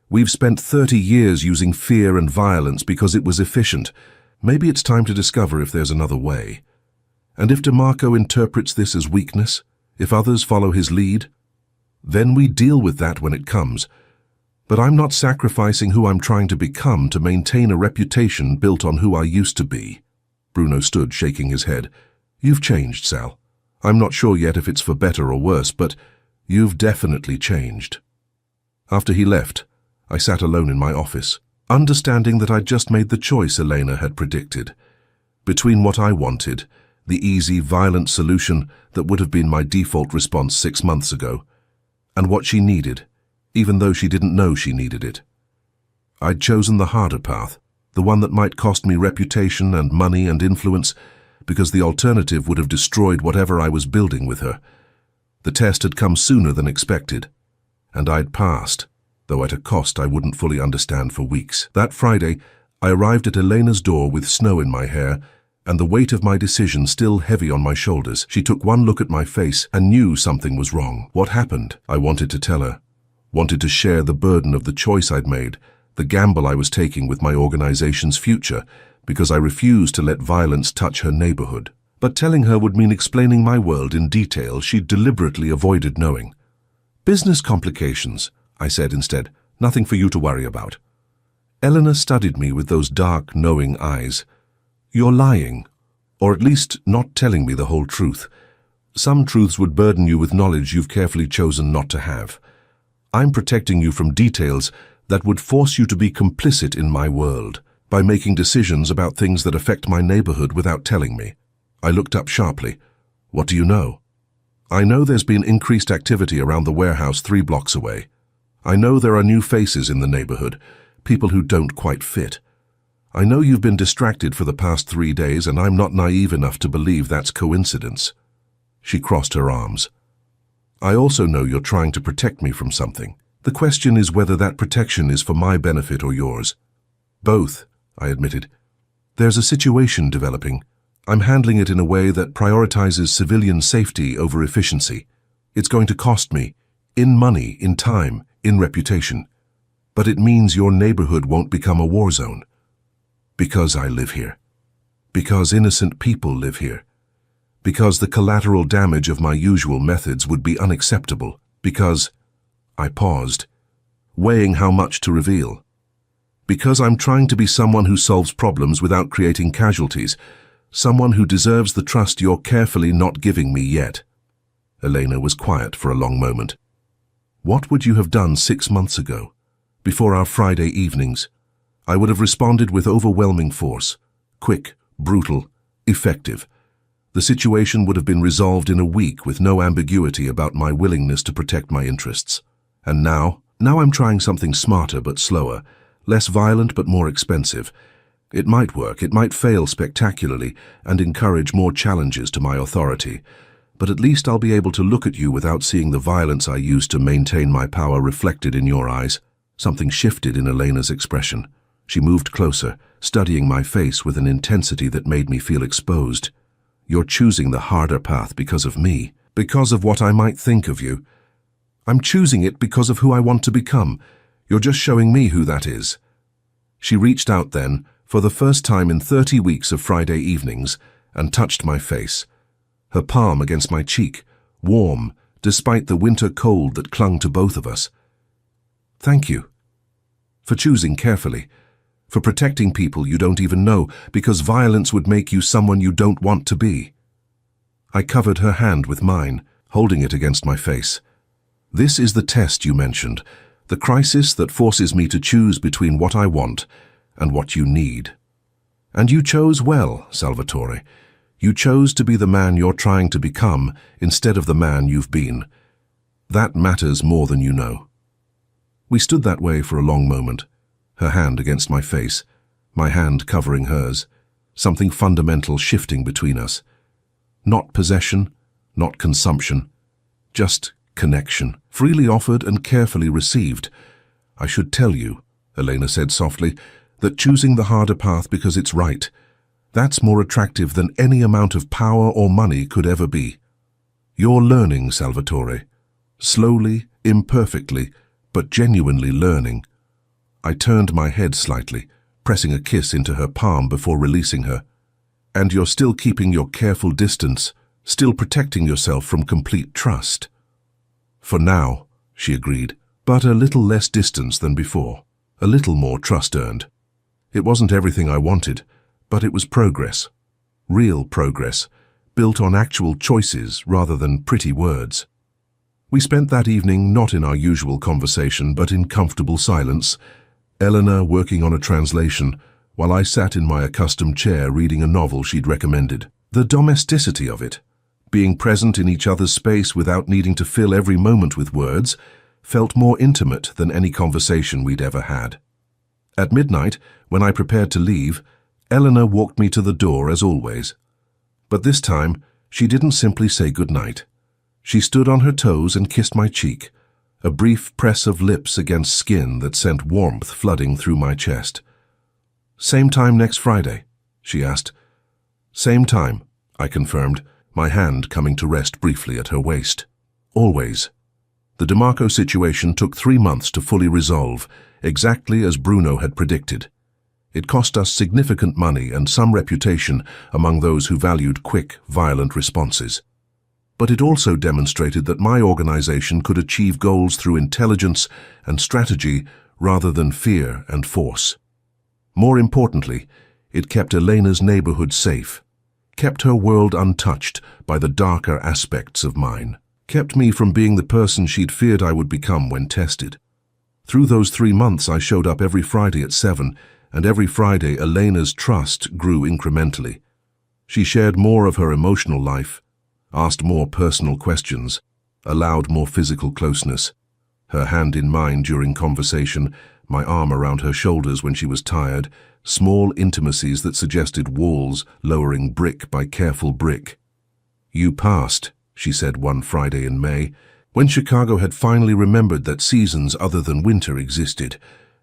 S1: We've spent 30 years using fear and violence because it was efficient. Maybe it's time to discover if there's another way. And if DeMarco interprets this as weakness, if others follow his lead, then we deal with that when it comes. But I'm not sacrificing who I'm trying to become to maintain a reputation built on who I used to be. Bruno stood, shaking his head. You've changed, Sal. I'm not sure yet if it's for better or worse, but you've definitely changed. After he left, I sat alone in my office, understanding that I'd just made the choice Elena had predicted. Between what I wanted, the easy, violent solution that would have been my default response 6 months ago, and what she needed, even though she didn't know she needed it. I'd chosen the harder path, the one that might cost me reputation and money and influence, because the alternative would have destroyed whatever I was building with her. The test had come sooner than expected, and I'd passed, though at a cost I wouldn't fully understand for weeks. That Friday, I arrived at Elena's door with snow in my hair, and the weight of my decision still heavy on my shoulders. She took one look at my face and knew something was wrong. What happened? I wanted to tell her. wanted to share the burden of the choice I'd made, the gamble I was taking with my organization's future, because I refused to let violence touch her neighborhood. But telling her would mean explaining my world in detail she'd deliberately avoided knowing. "Business complications," I said instead. "Nothing for you to worry about." Eleanor studied me with those dark, knowing eyes. "You're lying, or at least not telling me the whole truth. Some truths would burden you with knowledge you've carefully chosen not to have. I'm protecting you from details that would force you to be complicit in my world by making decisions about things that affect my neighborhood without telling me." I looked up sharply. "What do you know?" "I know there's been increased activity around the warehouse 3 blocks away. I know there are new faces in the neighborhood, people who don't quite fit. I know you've been distracted for the past 3 days, and I'm not naive enough to believe that's coincidence." She crossed her arms. "I also know you're trying to protect me from something. The question is whether that protection is for my benefit or yours." "Both," I admitted. "There's a situation developing. I'm handling it in a way that prioritizes civilian safety over efficiency. It's going to cost me, in money, in time, in reputation. But it means your neighborhood won't become a war zone. Because I live here. Because innocent people live here. Because the collateral damage of my usual methods would be unacceptable. Because—" I paused, weighing how much to reveal. "Because I'm trying to be someone who solves problems without creating casualties. Someone who deserves the trust you're carefully not giving me yet." Elena was quiet for a long moment. "What would you have done 6 months ago, before our Friday evenings?" I would have responded with overwhelming force. Quick, brutal, effective. The situation would have been resolved in a week with no ambiguity about my willingness to protect my interests. And now I'm trying something smarter but slower, less violent but more expensive. It might work, it might fail spectacularly and encourage more challenges to my authority. But at least I'll be able to look at you without seeing the violence I used to maintain my power reflected in your eyes. Something shifted in Elena's expression. She moved closer, studying my face with an intensity that made me feel exposed. "You're choosing the harder path because of me, because of what I might think of you." "I'm choosing it because of who I want to become. You're just showing me who that is." She reached out then, for the first time in 30 weeks of Friday evenings, and touched my face. Her palm against my cheek, warm, despite the winter cold that clung to both of us. "Thank you. For choosing carefully. For protecting people you don't even know, because violence would make you someone you don't want to be." I covered her hand with mine, holding it against my face. "This is the test you mentioned, the crisis that forces me to choose between what I want and what you need. And you chose well, Salvatore. You chose to be the man you're trying to become instead of the man you've been. That matters more than you know." We stood that way for a long moment, her hand against my face, my hand covering hers, something fundamental shifting between us. Not possession, not consumption, just connection, freely offered and carefully received. "I should tell you," Elena said softly, "that choosing the harder path because it's right, that's more attractive than any amount of power or money could ever be. You're learning, Salvatore. Slowly, imperfectly, but genuinely learning." I turned my head slightly, pressing a kiss into her palm before releasing her. "And you're still keeping your careful distance, still protecting yourself from complete trust." "For now," she agreed, "but a little less distance than before, a little more trust earned. It wasn't everything I wanted, but it was progress. Real progress, built on actual choices rather than pretty words." We spent that evening not in our usual conversation, but in comfortable silence, Eleanor working on a translation, while I sat in my accustomed chair reading a novel she'd recommended. The domesticity of it, being present in each other's space without needing to fill every moment with words, felt more intimate than any conversation we'd ever had. At midnight, when I prepared to leave, Eleanor walked me to the door as always. But this time, she didn't simply say goodnight. She stood on her toes and kissed my cheek, a brief press of lips against skin that sent warmth flooding through my chest. "Same time next Friday?" she asked. "Same time," I confirmed, my hand coming to rest briefly at her waist. "Always." The DeMarco situation took 3 months to fully resolve, exactly as Bruno had predicted. It cost us significant money and some reputation among those who valued quick, violent responses. But it also demonstrated that my organization could achieve goals through intelligence and strategy rather than fear and force. More importantly, it kept Elena's neighborhood safe, kept her world untouched by the darker aspects of mine, kept me from being the person she'd feared I would become when tested. Through those 3 months, I showed up every Friday at 7, and every Friday Elena's trust grew incrementally. She shared more of her emotional life, asked more personal questions, allowed more physical closeness. Her hand in mine during conversation, my arm around her shoulders when she was tired, small intimacies that suggested walls lowering brick by careful brick. "You passed," she said one Friday in May, when Chicago had finally remembered that seasons other than winter existed.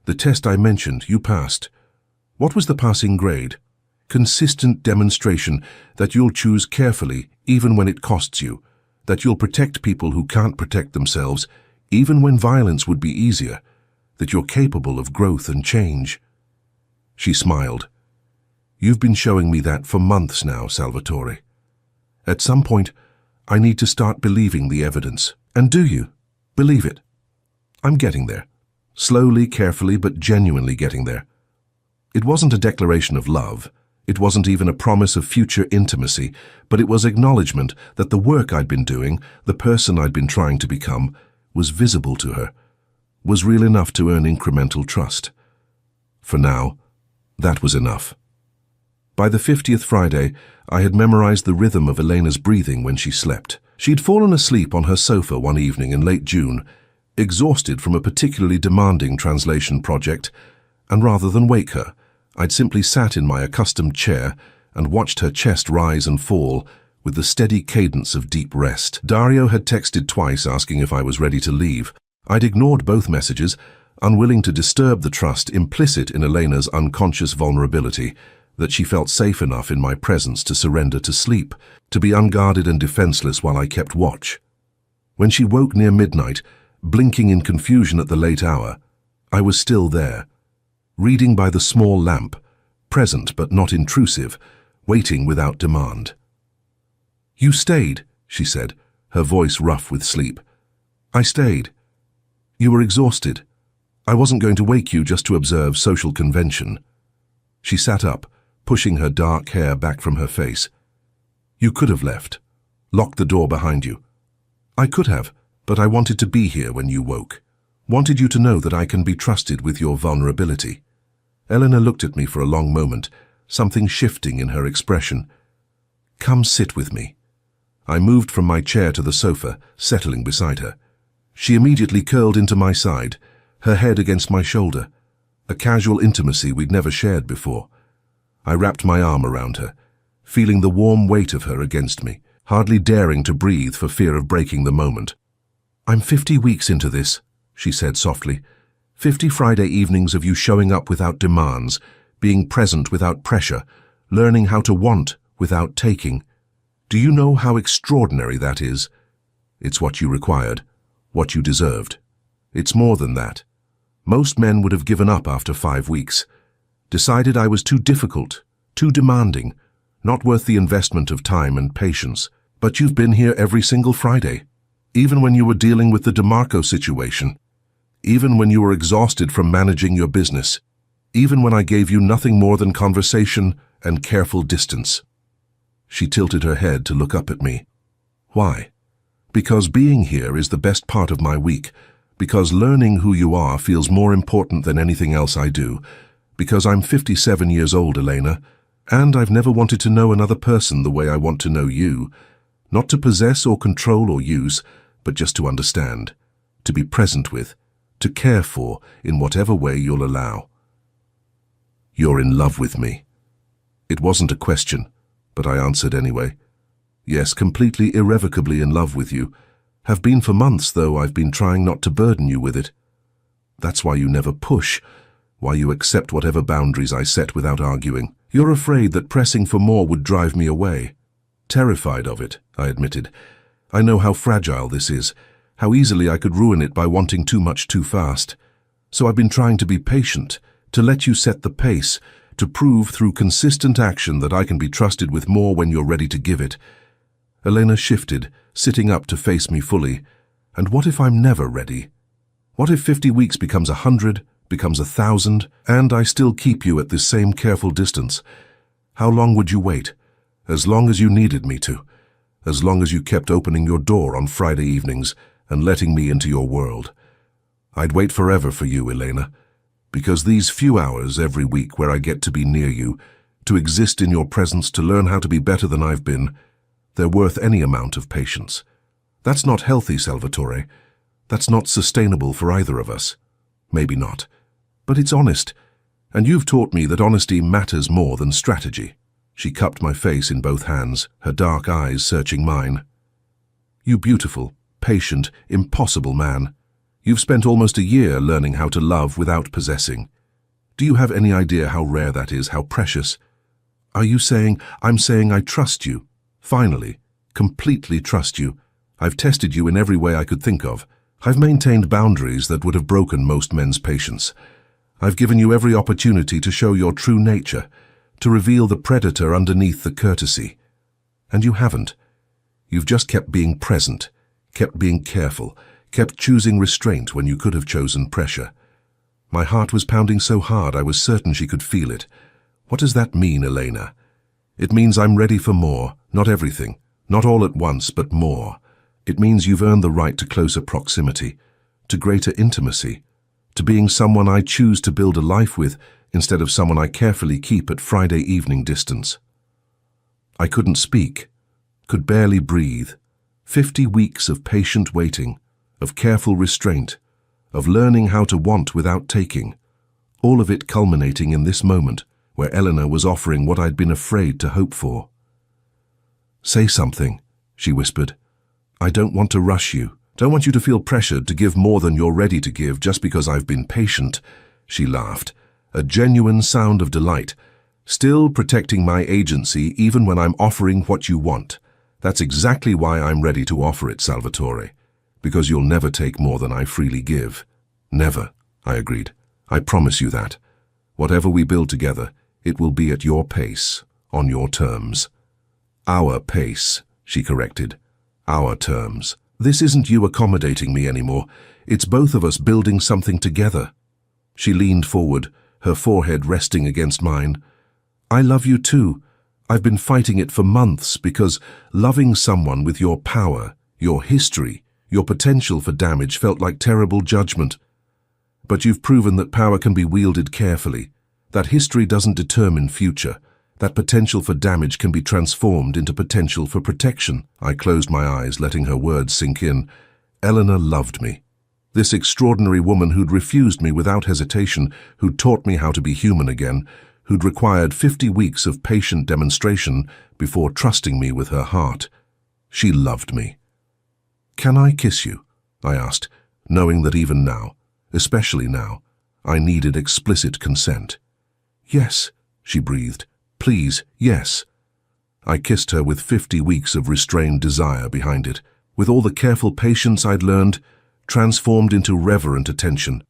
S1: "The test I mentioned, you passed." What was the passing grade? Consistent demonstration that you'll choose carefully even when it costs you, that you'll protect people who can't protect themselves even when violence would be easier, that you're capable of growth and change. She smiled. "You've been showing me that for months now, Salvatore. At some point, I need to start believing the evidence." "And do you? Believe it?" "I'm getting there. Slowly, carefully, but genuinely getting there." It wasn't a declaration of love. It wasn't even a promise of future intimacy, but it was acknowledgement that the work I'd been doing, the person I'd been trying to become, was visible to her, was real enough to earn incremental trust. For now, that was enough. By the 50th Friday, I had memorized the rhythm of Elena's breathing when she slept. She'd fallen asleep on her sofa one evening in late June, exhausted from a particularly demanding translation project, and rather than wake her, I'd simply sat in my accustomed chair and watched her chest rise and fall with the steady cadence of deep rest. Dario had texted twice asking if I was ready to leave. I'd ignored both messages, unwilling to disturb the trust implicit in Elena's unconscious vulnerability, that she felt safe enough in my presence to surrender to sleep, to be unguarded and defenseless while I kept watch. When she woke near midnight, blinking in confusion at the late hour, I was still there, reading by the small lamp, present but not intrusive, waiting without demand. "You stayed," she said, her voice rough with sleep. "I stayed. You were exhausted. I wasn't going to wake you just to observe social convention." She sat up, pushing her dark hair back from her face. "You could have left, locked the door behind you." "I could have, but I wanted to be here when you woke. Wanted you to know that I can be trusted with your vulnerability." Elena looked at me for a long moment, something shifting in her expression. "Come sit with me." I moved from my chair to the sofa, settling beside her. She immediately curled into my side, her head against my shoulder, a casual intimacy we'd never shared before. I wrapped my arm around her, feeling the warm weight of her against me, hardly daring to breathe for fear of breaking the moment. "I'm 50 weeks into this," she said softly. 50 Friday evenings of you showing up without demands, being present without pressure, learning how to want without taking. Do you know how extraordinary that is? It's what you required, what you deserved. It's more than that. Most men would have given up after 5 weeks, decided I was too difficult, too demanding, not worth the investment of time and patience. But you've been here every single Friday, even when you were dealing with the DeMarco situation, even when you were exhausted from managing your business, even when I gave you nothing more than conversation and careful distance. She tilted her head to look up at me. Why? Because being here is the best part of my week, because learning who you are feels more important than anything else I do, because I'm 57 years old, Elena, and I've never wanted to know another person the way I want to know you, not to possess or control or use, but just to understand, to be present with, to care for in whatever way you'll allow. You're in love with me. It wasn't a question, but I answered anyway. Yes, completely irrevocably in love with you. Have been for months, though I've been trying not to burden you with it. That's why you never push, why you accept whatever boundaries I set without arguing. You're afraid that pressing for more would drive me away. Terrified of it, I admitted. I know how fragile this is, how easily I could ruin it by wanting too much too fast. So I've been trying to be patient, to let you set the pace, to prove through consistent action that I can be trusted with more when you're ready to give it. Elena shifted, sitting up to face me fully. And what if I'm never ready? What if 50 weeks becomes 100, becomes 1,000, and I still keep you at this same careful distance? How long would you wait? As long as you needed me to. As long as you kept opening your door on Friday evenings and letting me into your world. I'd wait forever for you, Elena, because these few hours every week where I get to be near you, to exist in your presence, to learn how to be better than I've been, they're worth any amount of patience. That's not healthy, Salvatore. That's not sustainable for either of us. Maybe not. But it's honest, and you've taught me that honesty matters more than strategy. She cupped my face in both hands, her dark eyes searching mine. You beautiful, patient, impossible man. You've spent almost a year learning how to love without possessing. Do you have any idea how rare that is, how precious? Are you saying, I'm saying I trust you? Finally, completely trust you. I've tested you in every way I could think of. I've maintained boundaries that would have broken most men's patience. I've given you every opportunity to show your true nature, to reveal the predator underneath the courtesy. And you haven't. You've just kept being present, kept being careful, kept choosing restraint when you could have chosen pressure. My heart was pounding so hard I was certain she could feel it. What does that mean, Elena? It means I'm ready for more, not everything, not all at once, but more. It means you've earned the right to closer proximity, to greater intimacy, to being someone I choose to build a life with instead of someone I carefully keep at Friday evening distance. I couldn't speak, could barely breathe. 50 weeks of patient waiting, of careful restraint, of learning how to want without taking, all of it culminating in this moment where Eleanor was offering what I'd been afraid to hope for. Say something, she whispered. I don't want to rush you. Don't want you to feel pressured to give more than you're ready to give just because I've been patient. She laughed, a genuine sound of delight, still protecting my agency even when I'm offering what you want. That's exactly why I'm ready to offer it, Salvatore, because you'll never take more than I freely give. Never, I agreed. I promise you that. Whatever we build together, it will be at your pace, on your terms. Our pace, she corrected. Our terms. This isn't you accommodating me anymore. It's both of us building something together. She leaned forward, her forehead resting against mine. I love you too. I've been fighting it for months because loving someone with your power, your history, your potential for damage felt like terrible judgment. But you've proven that power can be wielded carefully, that history doesn't determine future, that potential for damage can be transformed into potential for protection. I closed my eyes, letting her words sink in. Eleanor loved me. This extraordinary woman who'd refused me without hesitation, who'd taught me how to be human again, who'd required 50 weeks of patient demonstration before trusting me with her heart. She loved me. Can I kiss you? I asked, knowing that even now, especially now, I needed explicit consent. Yes, she breathed. Please, yes. I kissed her with 50 weeks of restrained desire behind it, with all the careful patience I'd learned, transformed into reverent attention.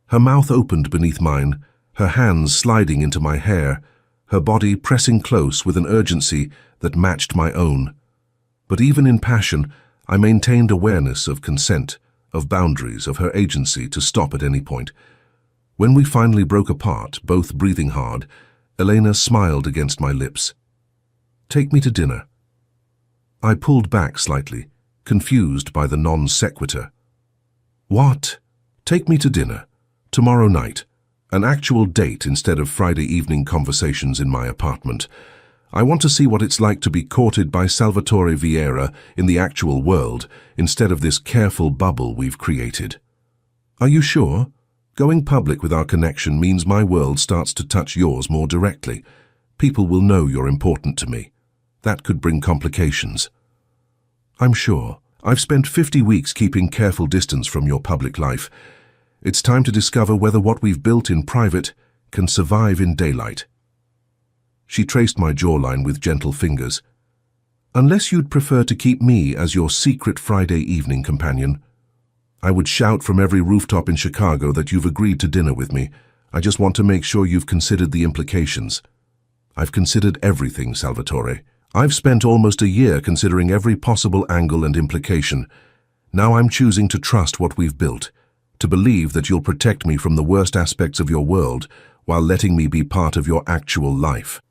S1: Her mouth opened beneath mine, her hands sliding into my hair, her body pressing close with an urgency that matched my own. But even in passion, I maintained awareness of consent, of boundaries, of her agency to stop at any point. When we finally broke apart, both breathing hard, Elena smiled against my lips. Take me to dinner. I pulled back slightly, confused by the non sequitur. What? Take me to dinner. Tomorrow night. An actual date instead of Friday evening conversations in my apartment. I want to see what it's like to be courted by Salvatore Vieira in the actual world instead of this careful bubble we've created. Are you sure? Going public with our connection means my world starts to touch yours more directly. People will know you're important to me. That could bring complications. I'm sure. I've spent 50 weeks keeping careful distance from your public life. It's time to discover whether what we've built in private can survive in daylight. She traced my jawline with gentle fingers. Unless you'd prefer to keep me as your secret Friday evening companion, I would shout from every rooftop in Chicago that you've agreed to dinner with me. I just want to make sure you've considered the implications. I've considered everything, Salvatore. I've spent almost a year considering every possible angle and implication. Now I'm choosing to trust what we've built, to believe that you'll protect me from the worst aspects of your world while letting me be part of your actual life.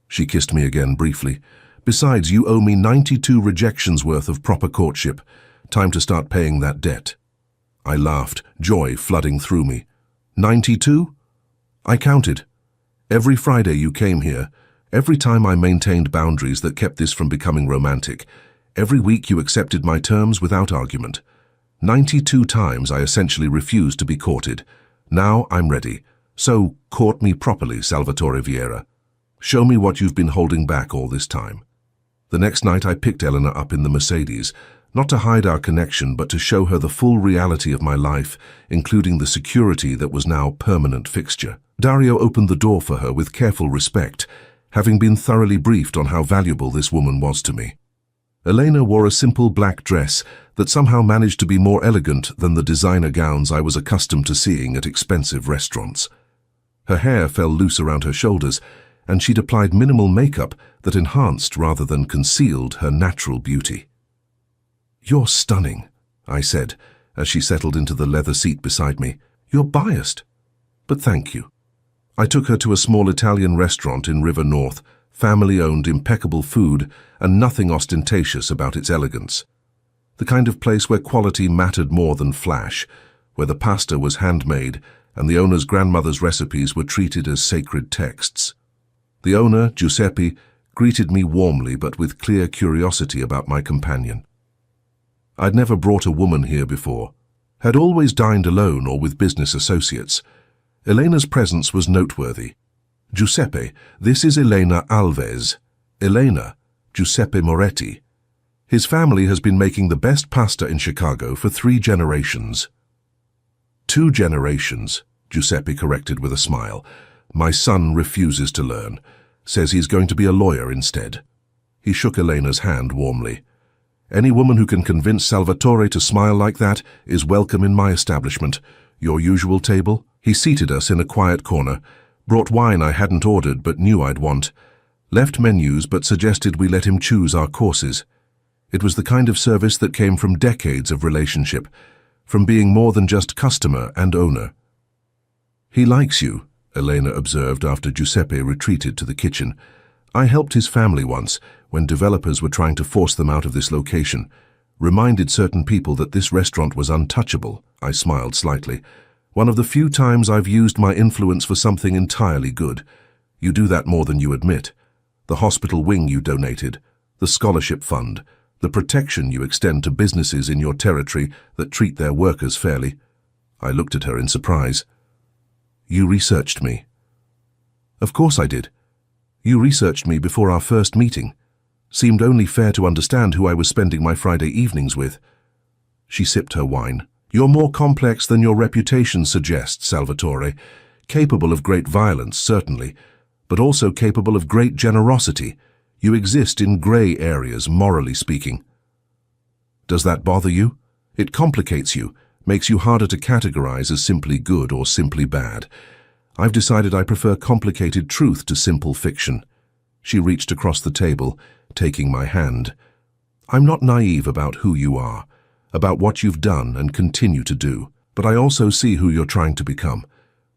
S1: She kissed me again briefly. Besides, you owe me 92 rejections worth of proper courtship. Time to start paying that debt. I laughed, joy flooding through me. 92? I counted. Every Friday you came here, every time I maintained boundaries that kept this from becoming romantic, every week you accepted my terms without argument. 92 times I essentially refused to be courted. Now I'm ready. So, court me properly, Salvatore Vieira. Show me what you've been holding back all this time. The next night I picked Elena up in the Mercedes, not to hide our connection but to show her the full reality of my life, including the security that was now permanent fixture. Dario opened the door for her with careful respect, having been thoroughly briefed on how valuable this woman was to me. Elena wore a simple black dress that somehow managed to be more elegant than the designer gowns I was accustomed to seeing at expensive restaurants. Her hair fell loose around her shoulders, and she'd applied minimal makeup that enhanced rather than concealed her natural beauty. "You're stunning," I said, as she settled into the leather seat beside me. "You're biased, but thank you." I took her to a small Italian restaurant in River North, family-owned, impeccable food, and nothing ostentatious about its elegance. The kind of place where quality mattered more than flash, where the pasta was handmade and the owner's grandmother's recipes were treated as sacred texts. The owner, Giuseppe, greeted me warmly but with clear curiosity about my companion. I'd never brought a woman here before, had always dined alone or with business associates. Elena's presence was noteworthy. "Giuseppe, this is Elena Alves. Elena, Giuseppe Moretti. His family has been making the best pasta in Chicago for 3 generations. 2 generations, Giuseppe corrected with a smile. My son refuses to learn, says he's going to be a lawyer instead." He shook Elena's hand warmly. "Any woman who can convince Salvatore to smile like that is welcome in my establishment. Your usual table?" He seated us in a quiet corner, brought wine I hadn't ordered but knew I'd want, left menus but suggested we let him choose our courses. It was the kind of service that came from decades of relationship, from being more than just customer and owner. "He likes you," Elena observed after Giuseppe retreated to the kitchen. "I helped his family once, when developers were trying to force them out of this location. Reminded certain people that this restaurant was untouchable." I smiled slightly. "One of the few times I've used my influence for something entirely good. You do that more than you admit. The hospital wing you donated, the scholarship fund, the protection you extend to businesses in your territory that treat their workers fairly." I looked at her in surprise. "You researched me." "Of course I did. You researched me before our first meeting. Seemed only fair to understand who I was spending my Friday evenings with." She sipped her wine. "You're more complex than your reputation suggests, Salvatore. Capable of great violence, certainly, but also capable of great generosity. You exist in grey areas, morally speaking." "Does that bother you? It complicates you, makes you harder to categorize as simply good or simply bad. I've decided I prefer complicated truth to simple fiction." She reached across the table, taking my hand. "I'm not naive about who you are, about what you've done and continue to do, but I also see who you're trying to become.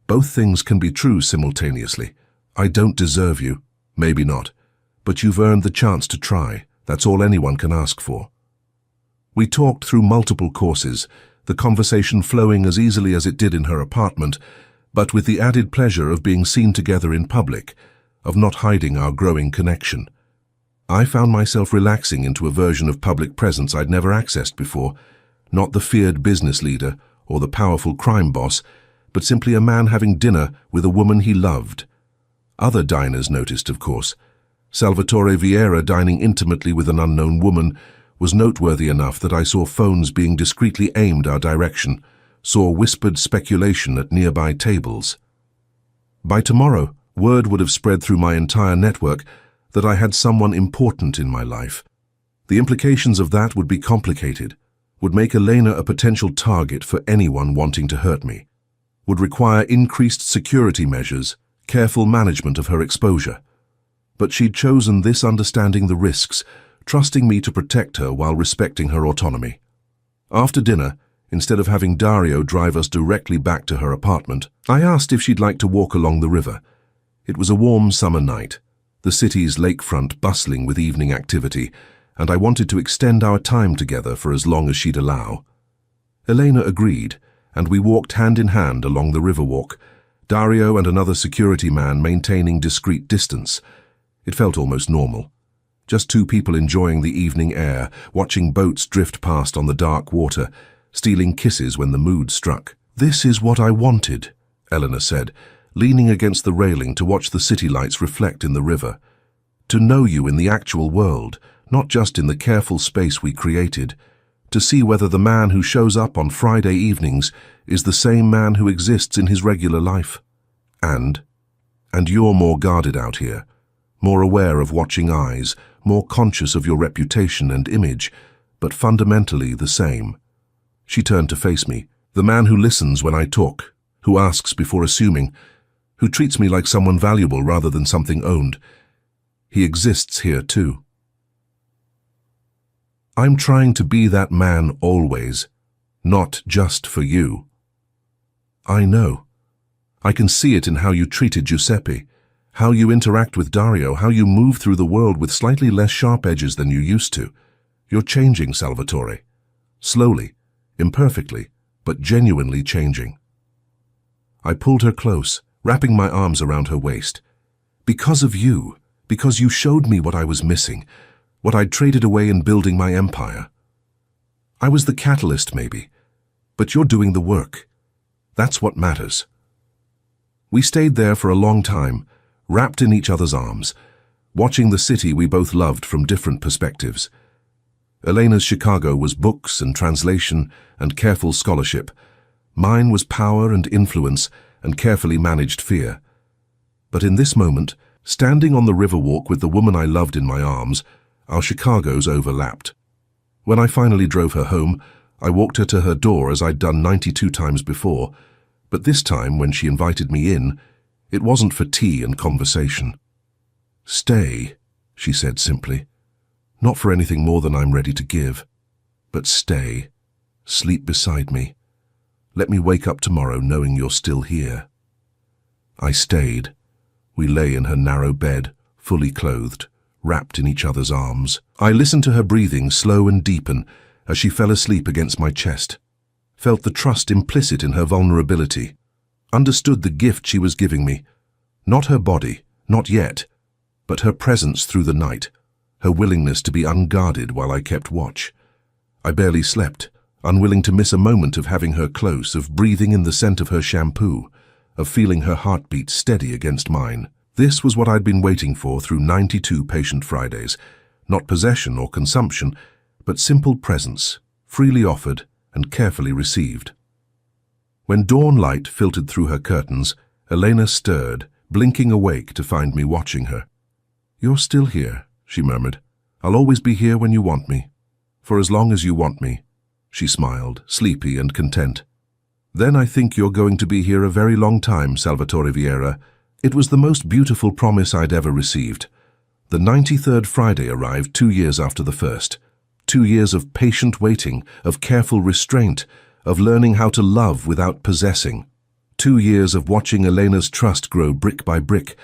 S1: Both things can be true simultaneously. I don't deserve you, maybe not, but you've earned the chance to try. That's all anyone can ask for." We talked through multiple courses, the conversation flowing as easily as it did in her apartment, but with the added pleasure of being seen together in public, of not hiding our growing connection. I found myself relaxing into a version of public presence I'd never accessed before, not the feared business leader or the powerful crime boss, but simply a man having dinner with a woman he loved. Other diners noticed, of course. Salvatore Vieira dining intimately with an unknown woman was noteworthy enough that I saw phones being discreetly aimed our direction, saw whispered speculation at nearby tables. By tomorrow, word would have spread through my entire network that I had someone important in my life. The implications of that would be complicated, would make Elena a potential target for anyone wanting to hurt me, would require increased security measures, careful management of her exposure. But she'd chosen this, understanding the risks, trusting me to protect her while respecting her autonomy. After dinner, instead of having Dario drive us directly back to her apartment, I asked if she'd like to walk along the river. It was a warm summer night, the city's lakefront bustling with evening activity, and I wanted to extend our time together for as long as she'd allow. Elena agreed, and we walked hand in hand along the riverwalk, Dario and another security man maintaining discreet distance. It felt almost normal. Just two people enjoying the evening air, watching boats drift past on the dark water, stealing kisses when the mood struck. "This is what I wanted," Eleanor said, leaning against the railing to watch the city lights reflect in the river. "To know you in the actual world, not just in the careful space we created. To see whether the man who shows up on Friday evenings is the same man who exists in his regular life. And you're more guarded out here, more aware of watching eyes, more conscious of your reputation and image, but fundamentally the same." She turned to face me. "The man who listens when I talk, who asks before assuming, who treats me like someone valuable rather than something owned. He exists here too." "I'm trying to be that man always, not just for you." "I know. I can see it in how you treated Giuseppe, how you interact with Dario, how you move through the world with slightly less sharp edges than you used to. You're changing, Salvatore. Slowly, imperfectly, but genuinely changing." I pulled her close, wrapping my arms around her waist. "Because of you, because you showed me what I was missing, what I'd traded away in building my empire. I was the catalyst, maybe, but you're doing the work. That's what matters." We stayed there for a long time, wrapped in each other's arms, watching the city we both loved from different perspectives. Elena's Chicago was books and translation and careful scholarship. Mine was power and influence and carefully managed fear. But in this moment, standing on the riverwalk with the woman I loved in my arms, our Chicagos overlapped. When I finally drove her home, I walked her to her door as I'd done 92 times before, but this time, when she invited me in, it wasn't for tea and conversation. "Stay," she said simply. "Not for anything more than I'm ready to give, but stay. Sleep beside me. Let me wake up tomorrow knowing you're still here." I stayed. We lay in her narrow bed, fully clothed, wrapped in each other's arms. I listened to her breathing slow and deepen as she fell asleep against my chest, felt the trust implicit in her vulnerability, understood the gift she was giving me. Not her body, not yet, but her presence through the night, her willingness to be unguarded while I kept watch. I barely slept, unwilling to miss a moment of having her close, of breathing in the scent of her shampoo, of feeling her heartbeat steady against mine. This was what I'd been waiting for through 92 patient Fridays. Not possession or consumption, but simple presence, freely offered and carefully received. When dawn light filtered through her curtains, Elena stirred, blinking awake to find me watching her. "You're still here," she murmured. "I'll always be here when you want me. For as long as you want me." She smiled, sleepy and content. "Then I think you're going to be here a very long time, Salvatore Vieira." It was the most beautiful promise I'd ever received. The 93rd Friday arrived 2 years after the first. 2 years of patient waiting, of careful restraint, of learning how to love without possessing. 2 years of watching Elena's trust grow brick by brick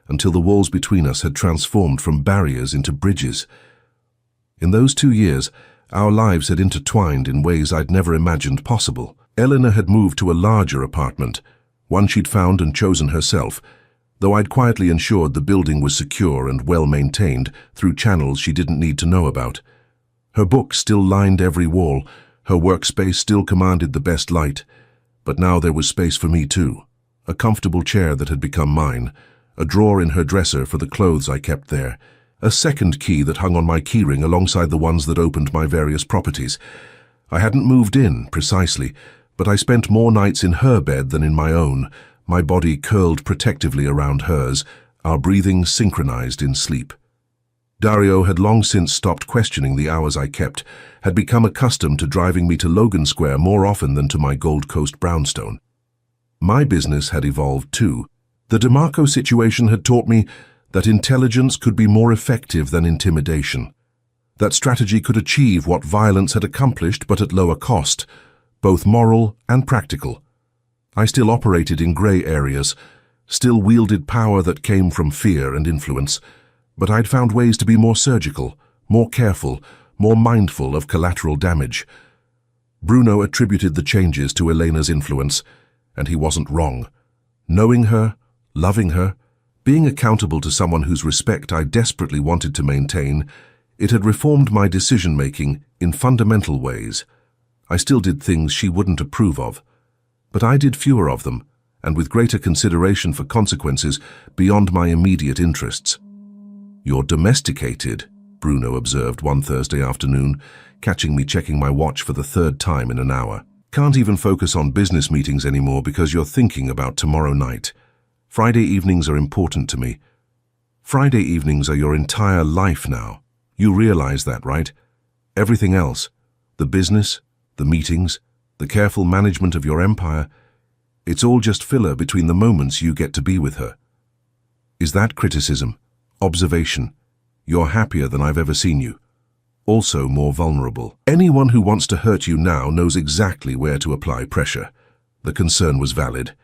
S1: until the walls between us had transformed from barriers into bridges. In those 2 years, our lives had intertwined in ways I'd never imagined possible. Elena had moved to a larger apartment, one she'd found and chosen herself, though I'd quietly ensured the building was secure and well-maintained through channels she didn't need to know about. Her books still lined every wall, her workspace still commanded the best light, but now there was space for me too. A comfortable chair that had become mine, a drawer in her dresser for the clothes I kept there, a second key that hung on my keyring alongside the ones that opened my various properties. I hadn't moved in, precisely, but I spent more nights in her bed than in my own, my body curled protectively around hers, our breathing synchronized in sleep. Dario had long since stopped questioning the hours I kept, had become accustomed to driving me to Logan Square more often than to my Gold Coast brownstone. My business had evolved too. The DeMarco situation had taught me that intelligence could be more effective than intimidation. That strategy could achieve what violence had accomplished, but at lower cost, both moral and practical. I still operated in grey areas, still wielded power that came from fear and influence, but I'd found ways to be more surgical, more careful, more mindful of collateral damage. Bruno attributed the changes to Elena's influence, and he wasn't wrong. Knowing her, loving her, being accountable to someone whose respect I desperately wanted to maintain, it had reformed my decision-making in fundamental ways. I still did things she wouldn't approve of, but I did fewer of them, and with greater consideration for consequences beyond my immediate interests. "You're domesticated," Bruno observed one Thursday afternoon, catching me checking my watch for the third time in an hour. "Can't even focus on business meetings anymore because you're thinking about tomorrow night. Friday evenings are important to me." "Friday evenings are your entire life now. You realize that, right? Everything else, the business, the meetings, the careful management of your empire, it's all just filler between the moments you get to be with her." Is that criticism? Observation? You're happier than I've ever seen you. Also more vulnerable. Anyone who wants to hurt you now knows exactly where to apply pressure. The concern was valid.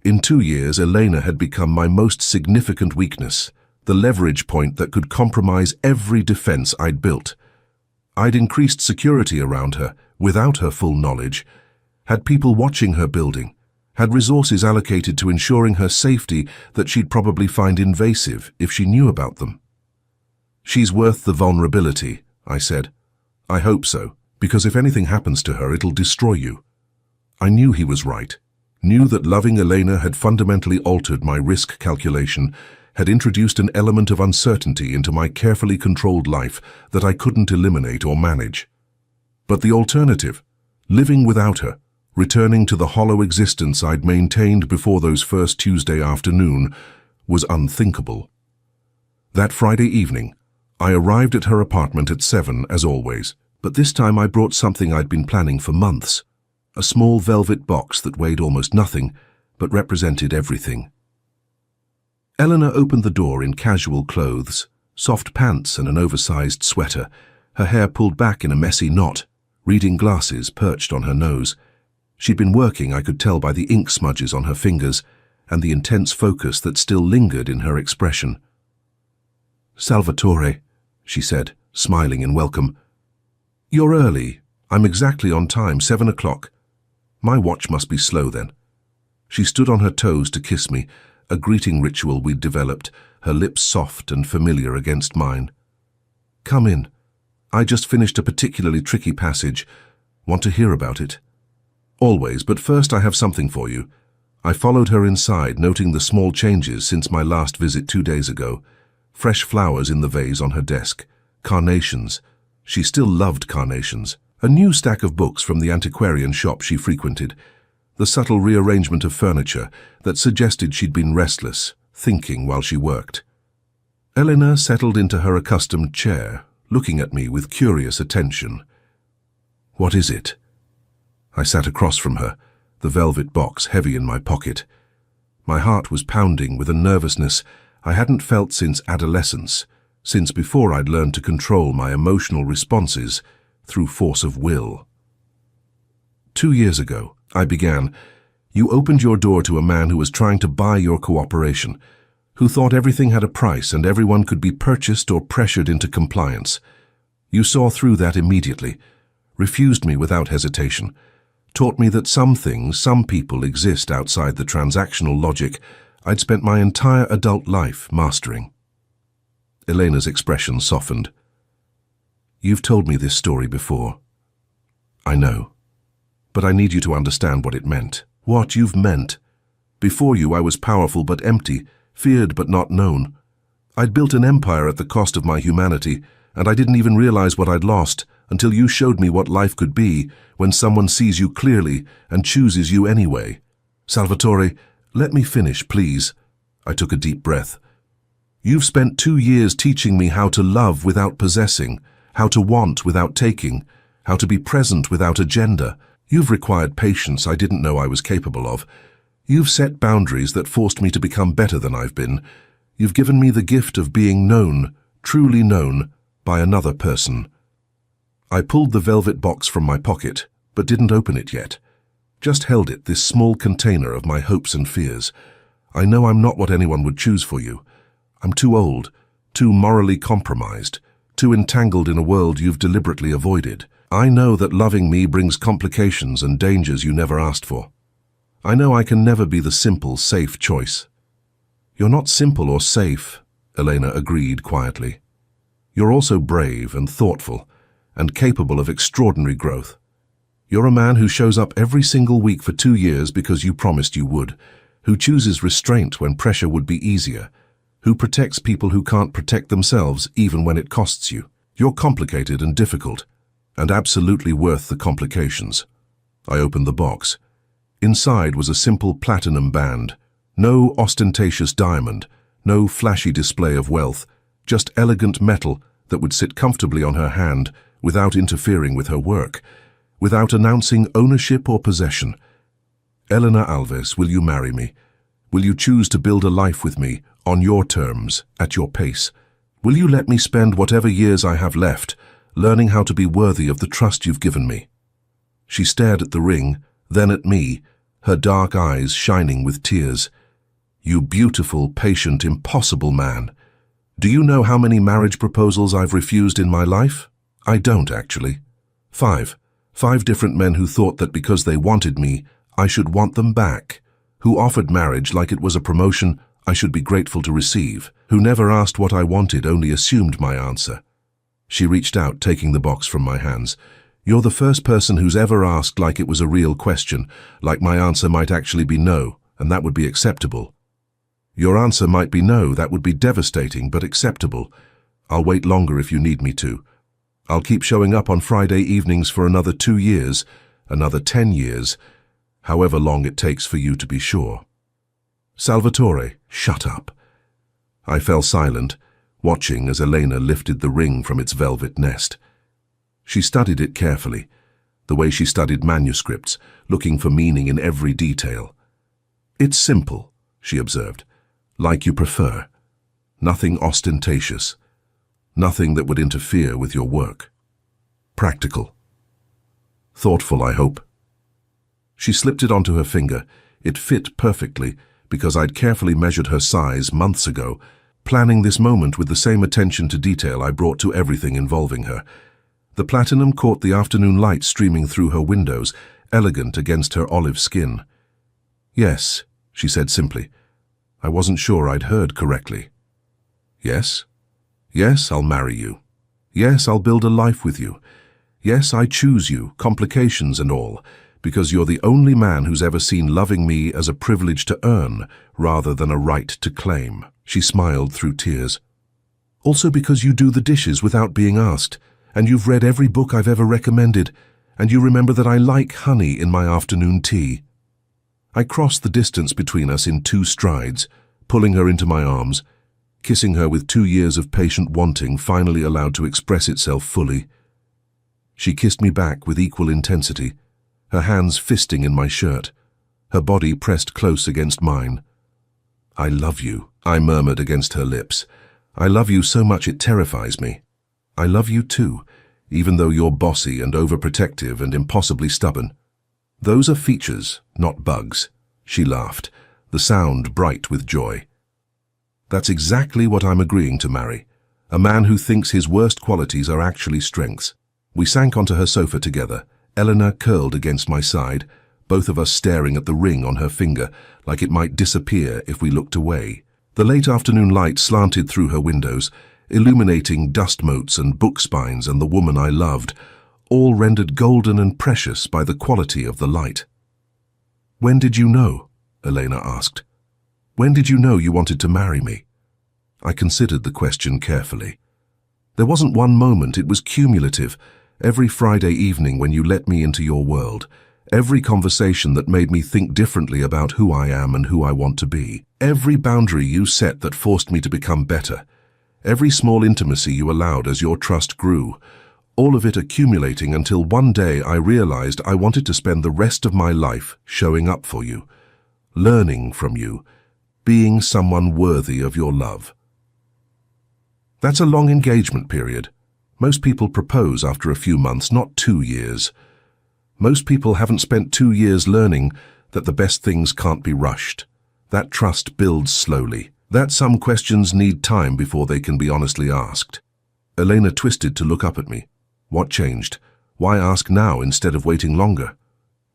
S1: In 2 years, Elena had become my most significant weakness, the leverage point that could compromise every defense I'd built. I'd increased security around her, without her full knowledge, had people watching her building, had resources allocated to ensuring her safety that she'd probably find invasive if she knew about them. "She's worth the vulnerability," I said. "I hope so, because if anything happens to her, it'll destroy you." I knew he was right, knew that loving Elena had fundamentally altered my risk calculation, had introduced an element of uncertainty into my carefully controlled life that I couldn't eliminate or manage. But the alternative, living without her, returning to the hollow existence I'd maintained before those first Tuesday afternoon, was unthinkable. That Friday evening, I arrived at her apartment at 7, as always, but this time I brought something I'd been planning for months, a small velvet box that weighed almost nothing, but represented everything. Eleanor opened the door in casual clothes, soft pants and an oversized sweater, her hair pulled back in a messy knot, reading glasses perched on her nose. She'd been working, I could tell by the ink smudges on her fingers and the intense focus that still lingered in her expression. "Salvatore," she said, smiling in welcome. "You're early. I'm exactly on time, 7 o'clock. My watch must be slow then." She stood on her toes to kiss me, a greeting ritual we'd developed, her lips soft and familiar against mine. "Come in. I just finished a particularly tricky passage. Want to hear about it?" "Always, but first I have something for you." I followed her inside, noting the small changes since my last visit 2 days ago. Fresh flowers in the vase on her desk. Carnations. She still loved carnations. A new stack of books from the antiquarian shop she frequented. The subtle rearrangement of furniture that suggested she'd been restless, thinking while she worked. Elena settled into her accustomed chair, looking at me with curious attention. "What is it?" I sat across from her, the velvet box heavy in my pocket. My heart was pounding with a nervousness I hadn't felt since adolescence, since before I'd learned to control my emotional responses through force of will. 2 years ago, I began, you opened your door to a man who was trying to buy your cooperation, who thought everything had a price and everyone could be purchased or pressured into compliance. You saw through that immediately, refused me without hesitation, taught me that some things, some people exist outside the transactional logic I'd spent my entire adult life mastering. Elena's expression softened. "You've told me this story before." "I know. But I need you to understand what it meant. What you've meant. Before you, I was powerful but empty, feared but not known. I'd built an empire at the cost of my humanity, and I didn't even realize what I'd lost until you showed me what life could be when someone sees you clearly and chooses you anyway. Salvatore, let me finish, please." I took a deep breath. You've spent 2 years teaching me how to love without possessing, how to want without taking, how to be present without agenda. You've required patience I didn't know I was capable of. You've set boundaries that forced me to become better than I've been. You've given me the gift of being known, truly known, by another person. I pulled the velvet box from my pocket, but didn't open it yet. Just held it, this small container of my hopes and fears. I know I'm not what anyone would choose for you. I'm too old, too morally compromised, too entangled in a world you've deliberately avoided. I know that loving me brings complications and dangers you never asked for. I know I can never be the simple, safe choice. You're not simple or safe, Elena agreed quietly. You're also brave and thoughtful and capable of extraordinary growth. You're a man who shows up every single week for 2 years because you promised you would, who chooses restraint when pressure would be easier, who protects people who can't protect themselves even when it costs you. You're complicated and difficult, and absolutely worth the complications. I opened the box. Inside was a simple platinum band. No ostentatious diamond, no flashy display of wealth, just elegant metal that would sit comfortably on her hand without interfering with her work, without announcing ownership or possession. Elena Alves, will you marry me? Will you choose to build a life with me, on your terms, at your pace? Will you let me spend whatever years I have left, learning how to be worthy of the trust you've given me? She stared at the ring, then at me, her dark eyes shining with tears. You beautiful, patient, impossible man. Do you know how many marriage proposals I've refused in my life? I don't, actually. 5. 5 different men who thought that because they wanted me, I should want them back, who offered marriage like it was a promotion I should be grateful to receive, who never asked what I wanted, only assumed my answer. She reached out, taking the box from my hands. You're the first person who's ever asked like it was a real question, like my answer might actually be no, and that would be acceptable. Your answer might be no, that would be devastating, but acceptable. I'll wait longer if you need me to. I'll keep showing up on Friday evenings for another 2 years, another 10 years, however long it takes for you to be sure. Salvatore, shut up. I fell silent, watching as Elena lifted the ring from its velvet nest. She studied it carefully, the way she studied manuscripts, looking for meaning in every detail. It's simple, she observed, like you prefer. Nothing ostentatious. Nothing that would interfere with your work. Practical. Thoughtful, I hope. She slipped it onto her finger. It fit perfectly, because I'd carefully measured her size months ago, planning this moment with the same attention to detail I brought to everything involving her. The platinum caught the afternoon light streaming through her windows, elegant against her olive skin. Yes, she said simply. I wasn't sure I'd heard correctly. Yes? Yes, I'll marry you. Yes, I'll build a life with you. Yes, I choose you, complications and all, because you're the only man who's ever seen loving me as a privilege to earn rather than a right to claim. She smiled through tears. Also because you do the dishes without being asked, and you've read every book I've ever recommended, and you remember that I like honey in my afternoon tea. I crossed the distance between us in 2 strides, pulling her into my arms, kissing her with 2 years of patient wanting finally allowed to express itself fully. She kissed me back with equal intensity, her hands fisting in my shirt, her body pressed close against mine. I love you, I murmured against her lips. I love you so much it terrifies me. I love you too, even though you're bossy and overprotective and impossibly stubborn. Those are features, not bugs. She laughed, the sound bright with joy. That's exactly what I'm agreeing to marry. A man who thinks his worst qualities are actually strengths. We sank onto her sofa together, Elena curled against my side, both of us staring at the ring on her finger, like it might disappear if we looked away. The late afternoon light slanted through her windows, illuminating dust motes and book spines and the woman I loved, all rendered golden and precious by the quality of the light. When did you know? Elena asked. When did you know you wanted to marry me? I considered the question carefully. There wasn't one moment, it was cumulative. Every Friday evening when you let me into your world, Every conversation that made me think differently about who I am and who I want to be. Every boundary you set that forced me to become better. Every small intimacy you allowed as your trust grew. All of it accumulating until one day I realized I wanted to spend the rest of my life showing up for you, learning from you, being someone worthy of your love. That's a long engagement period. Most people propose after a few months, not 2 years. Most people haven't spent 2 years learning that the best things can't be rushed. That trust builds slowly. That some questions need time before they can be honestly asked. Elena twisted to look up at me. What changed? Why ask now instead of waiting longer?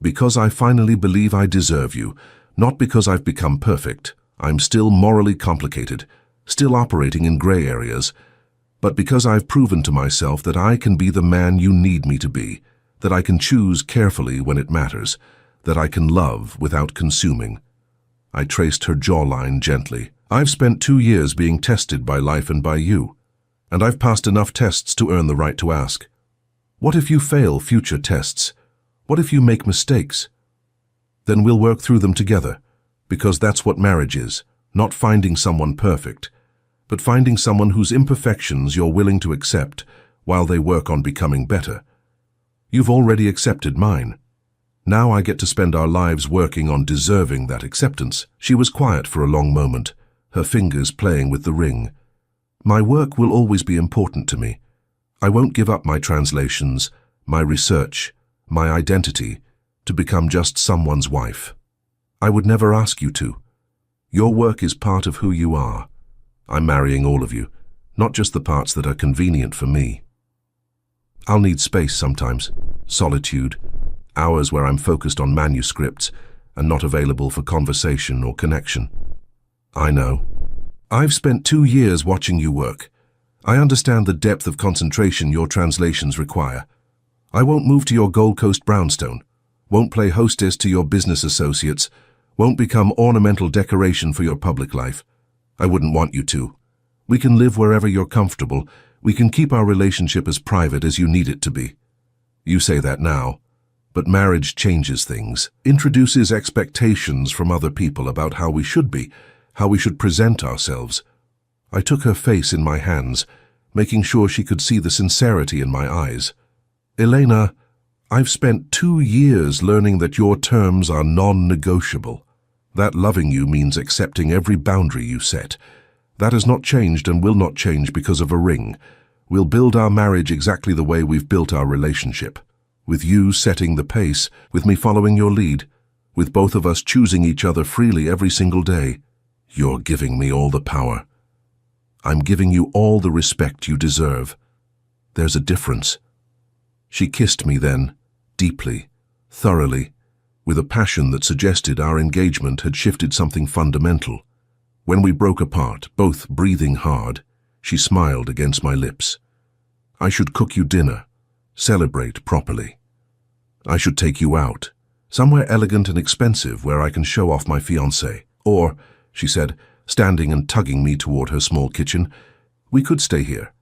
S1: Because I finally believe I deserve you, not because I've become perfect. I'm still morally complicated, still operating in gray areas, but because I've proven to myself that I can be the man you need me to be, that I can choose carefully when it matters, that I can love without consuming. I traced her jawline gently. I've spent 2 years being tested by life and by you, and I've passed enough tests to earn the right to ask. What if you fail future tests? What if you make mistakes? Then we'll work through them together, because that's what marriage is, not finding someone perfect, but finding someone whose imperfections you're willing to accept while they work on becoming better. You've already accepted mine. Now I get to spend our lives working on deserving that acceptance. She was quiet for a long moment, her fingers playing with the ring. My work will always be important to me. I won't give up my translations, my research, my identity, to become just someone's wife. I would never ask you to. Your work is part of who you are. I'm marrying all of you, not just the parts that are convenient for me. I'll need space sometimes, solitude, hours where I'm focused on manuscripts and not available for conversation or connection. I know. I've spent 2 years watching you work. I understand the depth of concentration your translations require. I won't move to your Gold Coast brownstone, won't play hostess to your business associates, won't become ornamental decoration for your public life. I wouldn't want you to. We can live wherever you're comfortable. We can keep our relationship as private as you need it to be. You say that now, but marriage changes things, introduces expectations from other people about how we should be, how we should present ourselves. I took her face in my hands, making sure she could see the sincerity in my eyes. Elena, I've spent 2 years learning that your terms are non-negotiable. That loving you means accepting every boundary you set. That has not changed and will not change because of a ring. We'll build our marriage exactly the way we've built our relationship. With you setting the pace, with me following your lead, with both of us choosing each other freely every single day. You're giving me all the power. I'm giving you all the respect you deserve. There's a difference. She kissed me then, deeply, thoroughly, with a passion that suggested our engagement had shifted something fundamental. When we broke apart, both breathing hard, she smiled against my lips. I should cook you dinner, celebrate properly. I should take you out, somewhere elegant and expensive where I can show off my fiancé. Or, she said, standing and tugging me toward her small kitchen, we could stay here,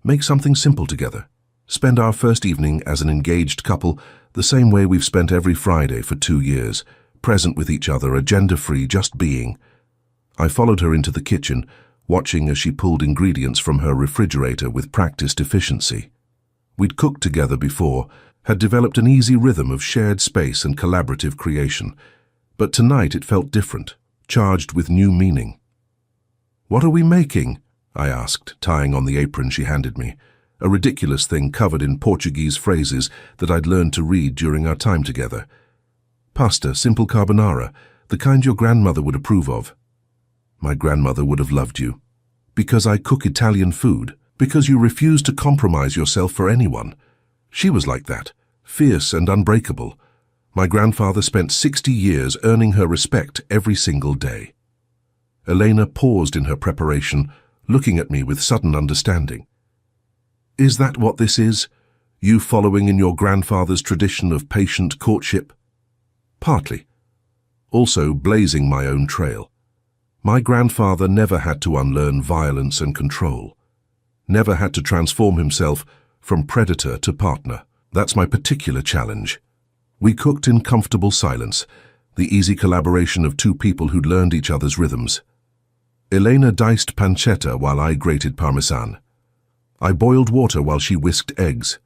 S1: make something simple together, spend our first evening as an engaged couple the same way we've spent every Friday for 2 years, present with each other, agenda-free, just being. I followed her into the kitchen, watching as she pulled ingredients from her refrigerator with practiced efficiency. We'd cooked together before, had developed an easy rhythm of shared space and collaborative creation, but tonight it felt different, charged with new meaning. "What are we making?" I asked, tying on the apron she handed me, a ridiculous thing covered in Portuguese phrases that I'd learned to read during our time together. "Pasta, simple carbonara, the kind your grandmother would approve of." My grandmother would have loved you. Because I cook Italian food, because you refuse to compromise yourself for anyone. She was like that, fierce and unbreakable. My grandfather spent 60 years earning her respect every single day. Elena paused in her preparation, looking at me with sudden understanding. "Is that what this is? You following in your grandfather's tradition of patient courtship?" "Partly. Also blazing my own trail. My grandfather never had to unlearn violence and control. Never had to transform himself from predator to partner. That's my particular challenge. We cooked in comfortable silence, the easy collaboration of two people who'd learned each other's rhythms. Elena diced pancetta while I grated parmesan. I boiled water while she whisked eggs.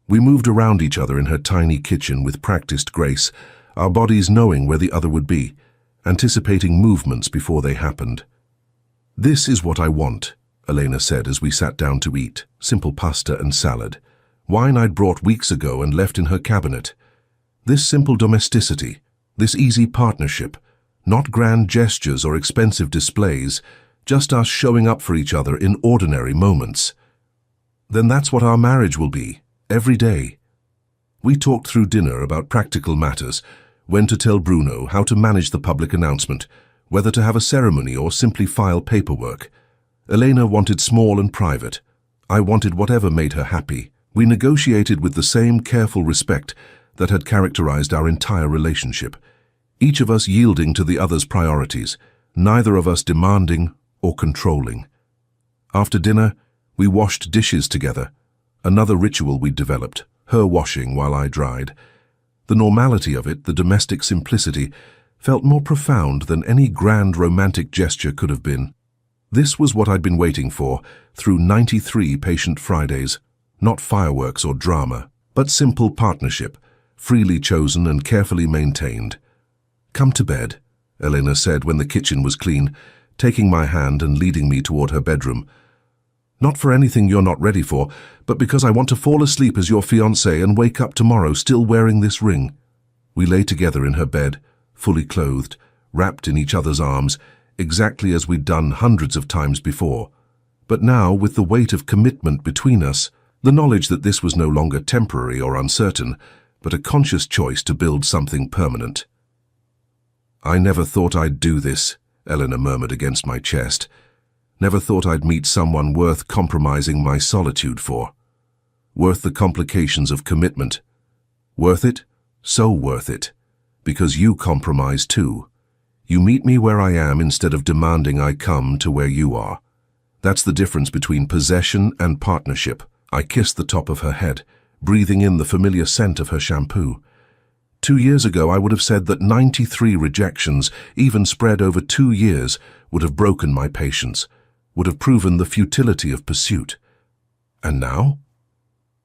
S1: We moved around each other in her tiny kitchen with practiced grace, our bodies knowing where the other would be, anticipating movements before they happened. "This is what I want," Elena said as we sat down to eat, simple pasta and salad. Wine I'd brought weeks ago and left in her cabinet. This simple domesticity, this easy partnership, not grand gestures or expensive displays, just us showing up for each other in ordinary moments. Then that's what our marriage will be, every day. We talked through dinner about practical matters, when to tell Bruno, how to manage the public announcement, whether to have a ceremony or simply file paperwork. Elena wanted small and private. I wanted whatever made her happy. We negotiated with the same careful respect that had characterized our entire relationship, each of us yielding to the other's priorities, neither of us demanding or controlling. After dinner, we washed dishes together, another ritual we'd developed, her washing while I dried. The normality of it, the domestic simplicity, felt more profound than any grand romantic gesture could have been. This was what I'd been waiting for through 93 patient Fridays, not fireworks or drama, but simple partnership, freely chosen and carefully maintained. "Come to bed," Elena said when the kitchen was clean, taking my hand and leading me toward her bedroom. "Not for anything you're not ready for, but because I want to fall asleep as your fiancé and wake up tomorrow still wearing this ring." We lay together in her bed, fully clothed, wrapped in each other's arms, exactly as we'd done hundreds of times before. But now, with the weight of commitment between us, the knowledge that this was no longer temporary or uncertain, but a conscious choice to build something permanent. "I never thought I'd do this," Elena murmured against my chest. "Never thought I'd meet someone worth compromising my solitude for. Worth the complications of commitment. Worth it? So worth it. Because you compromise too. You meet me where I am instead of demanding I come to where you are. That's the difference between possession and partnership." I kissed the top of her head, breathing in the familiar scent of her shampoo. 2 years ago, I would have said that 93 rejections, even spread over 2 years, would have broken my patience, would have proven the futility of pursuit. And now?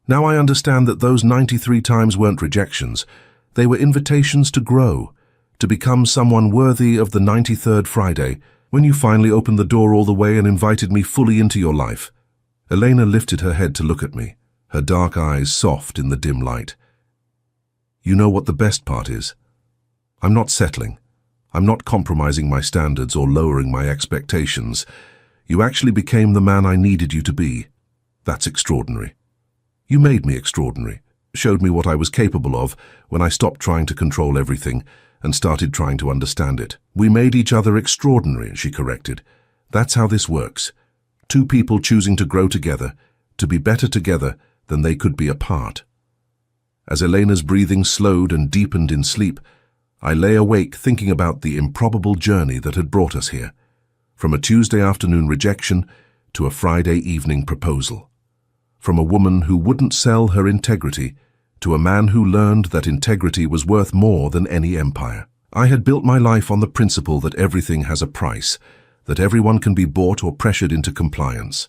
S1: Now I understand that those 93 times weren't rejections. They were invitations to grow, to become someone worthy of the 93rd Friday, when you finally opened the door all the way and invited me fully into your life. Elena lifted her head to look at me, her dark eyes soft in the dim light. "You know what the best part is? I'm not settling. I'm not compromising my standards or lowering my expectations. You actually became the man I needed you to be. That's extraordinary. You made me extraordinary, showed me what I was capable of when I stopped trying to control everything and started trying to understand it. We made each other extraordinary," she corrected. "That's how this works. Two people choosing to grow together, to be better together than they could be apart." As Elena's breathing slowed and deepened in sleep, I lay awake thinking about the improbable journey that had brought us here, from a Tuesday afternoon rejection to a Friday evening proposal, from a woman who wouldn't sell her integrity to a man who learned that integrity was worth more than any empire. I had built my life on the principle that everything has a price, that everyone can be bought or pressured into compliance.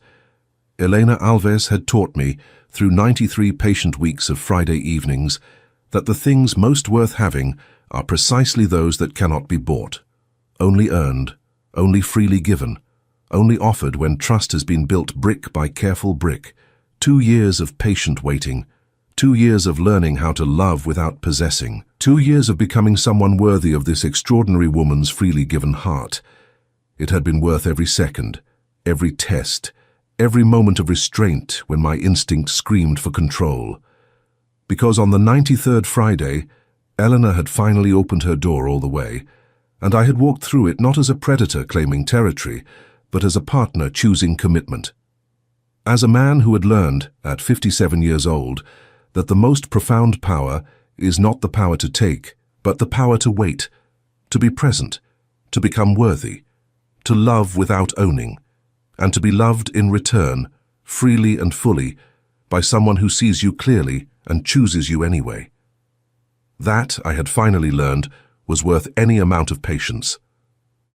S1: Elena Alves had taught me, through 93 patient weeks of Friday evenings, that the things most worth having are precisely those that cannot be bought, only earned, only freely given, only offered when trust has been built brick by careful brick. 2 years of patient waiting, 2 years of learning how to love without possessing, 2 years of becoming someone worthy of this extraordinary woman's freely given heart. It had been worth every second, every test, every moment of restraint when my instinct screamed for control. Because on the 93rd Friday, Eleanor had finally opened her door all the way, and I had walked through it not as a predator claiming territory, but as a partner choosing commitment. As a man who had learned, at 57 years old, that the most profound power is not the power to take, but the power to wait, to be present, to become worthy, to love without owning, and to be loved in return, freely and fully, by someone who sees you clearly and chooses you anyway. That, I had finally learned, was worth any amount of patience.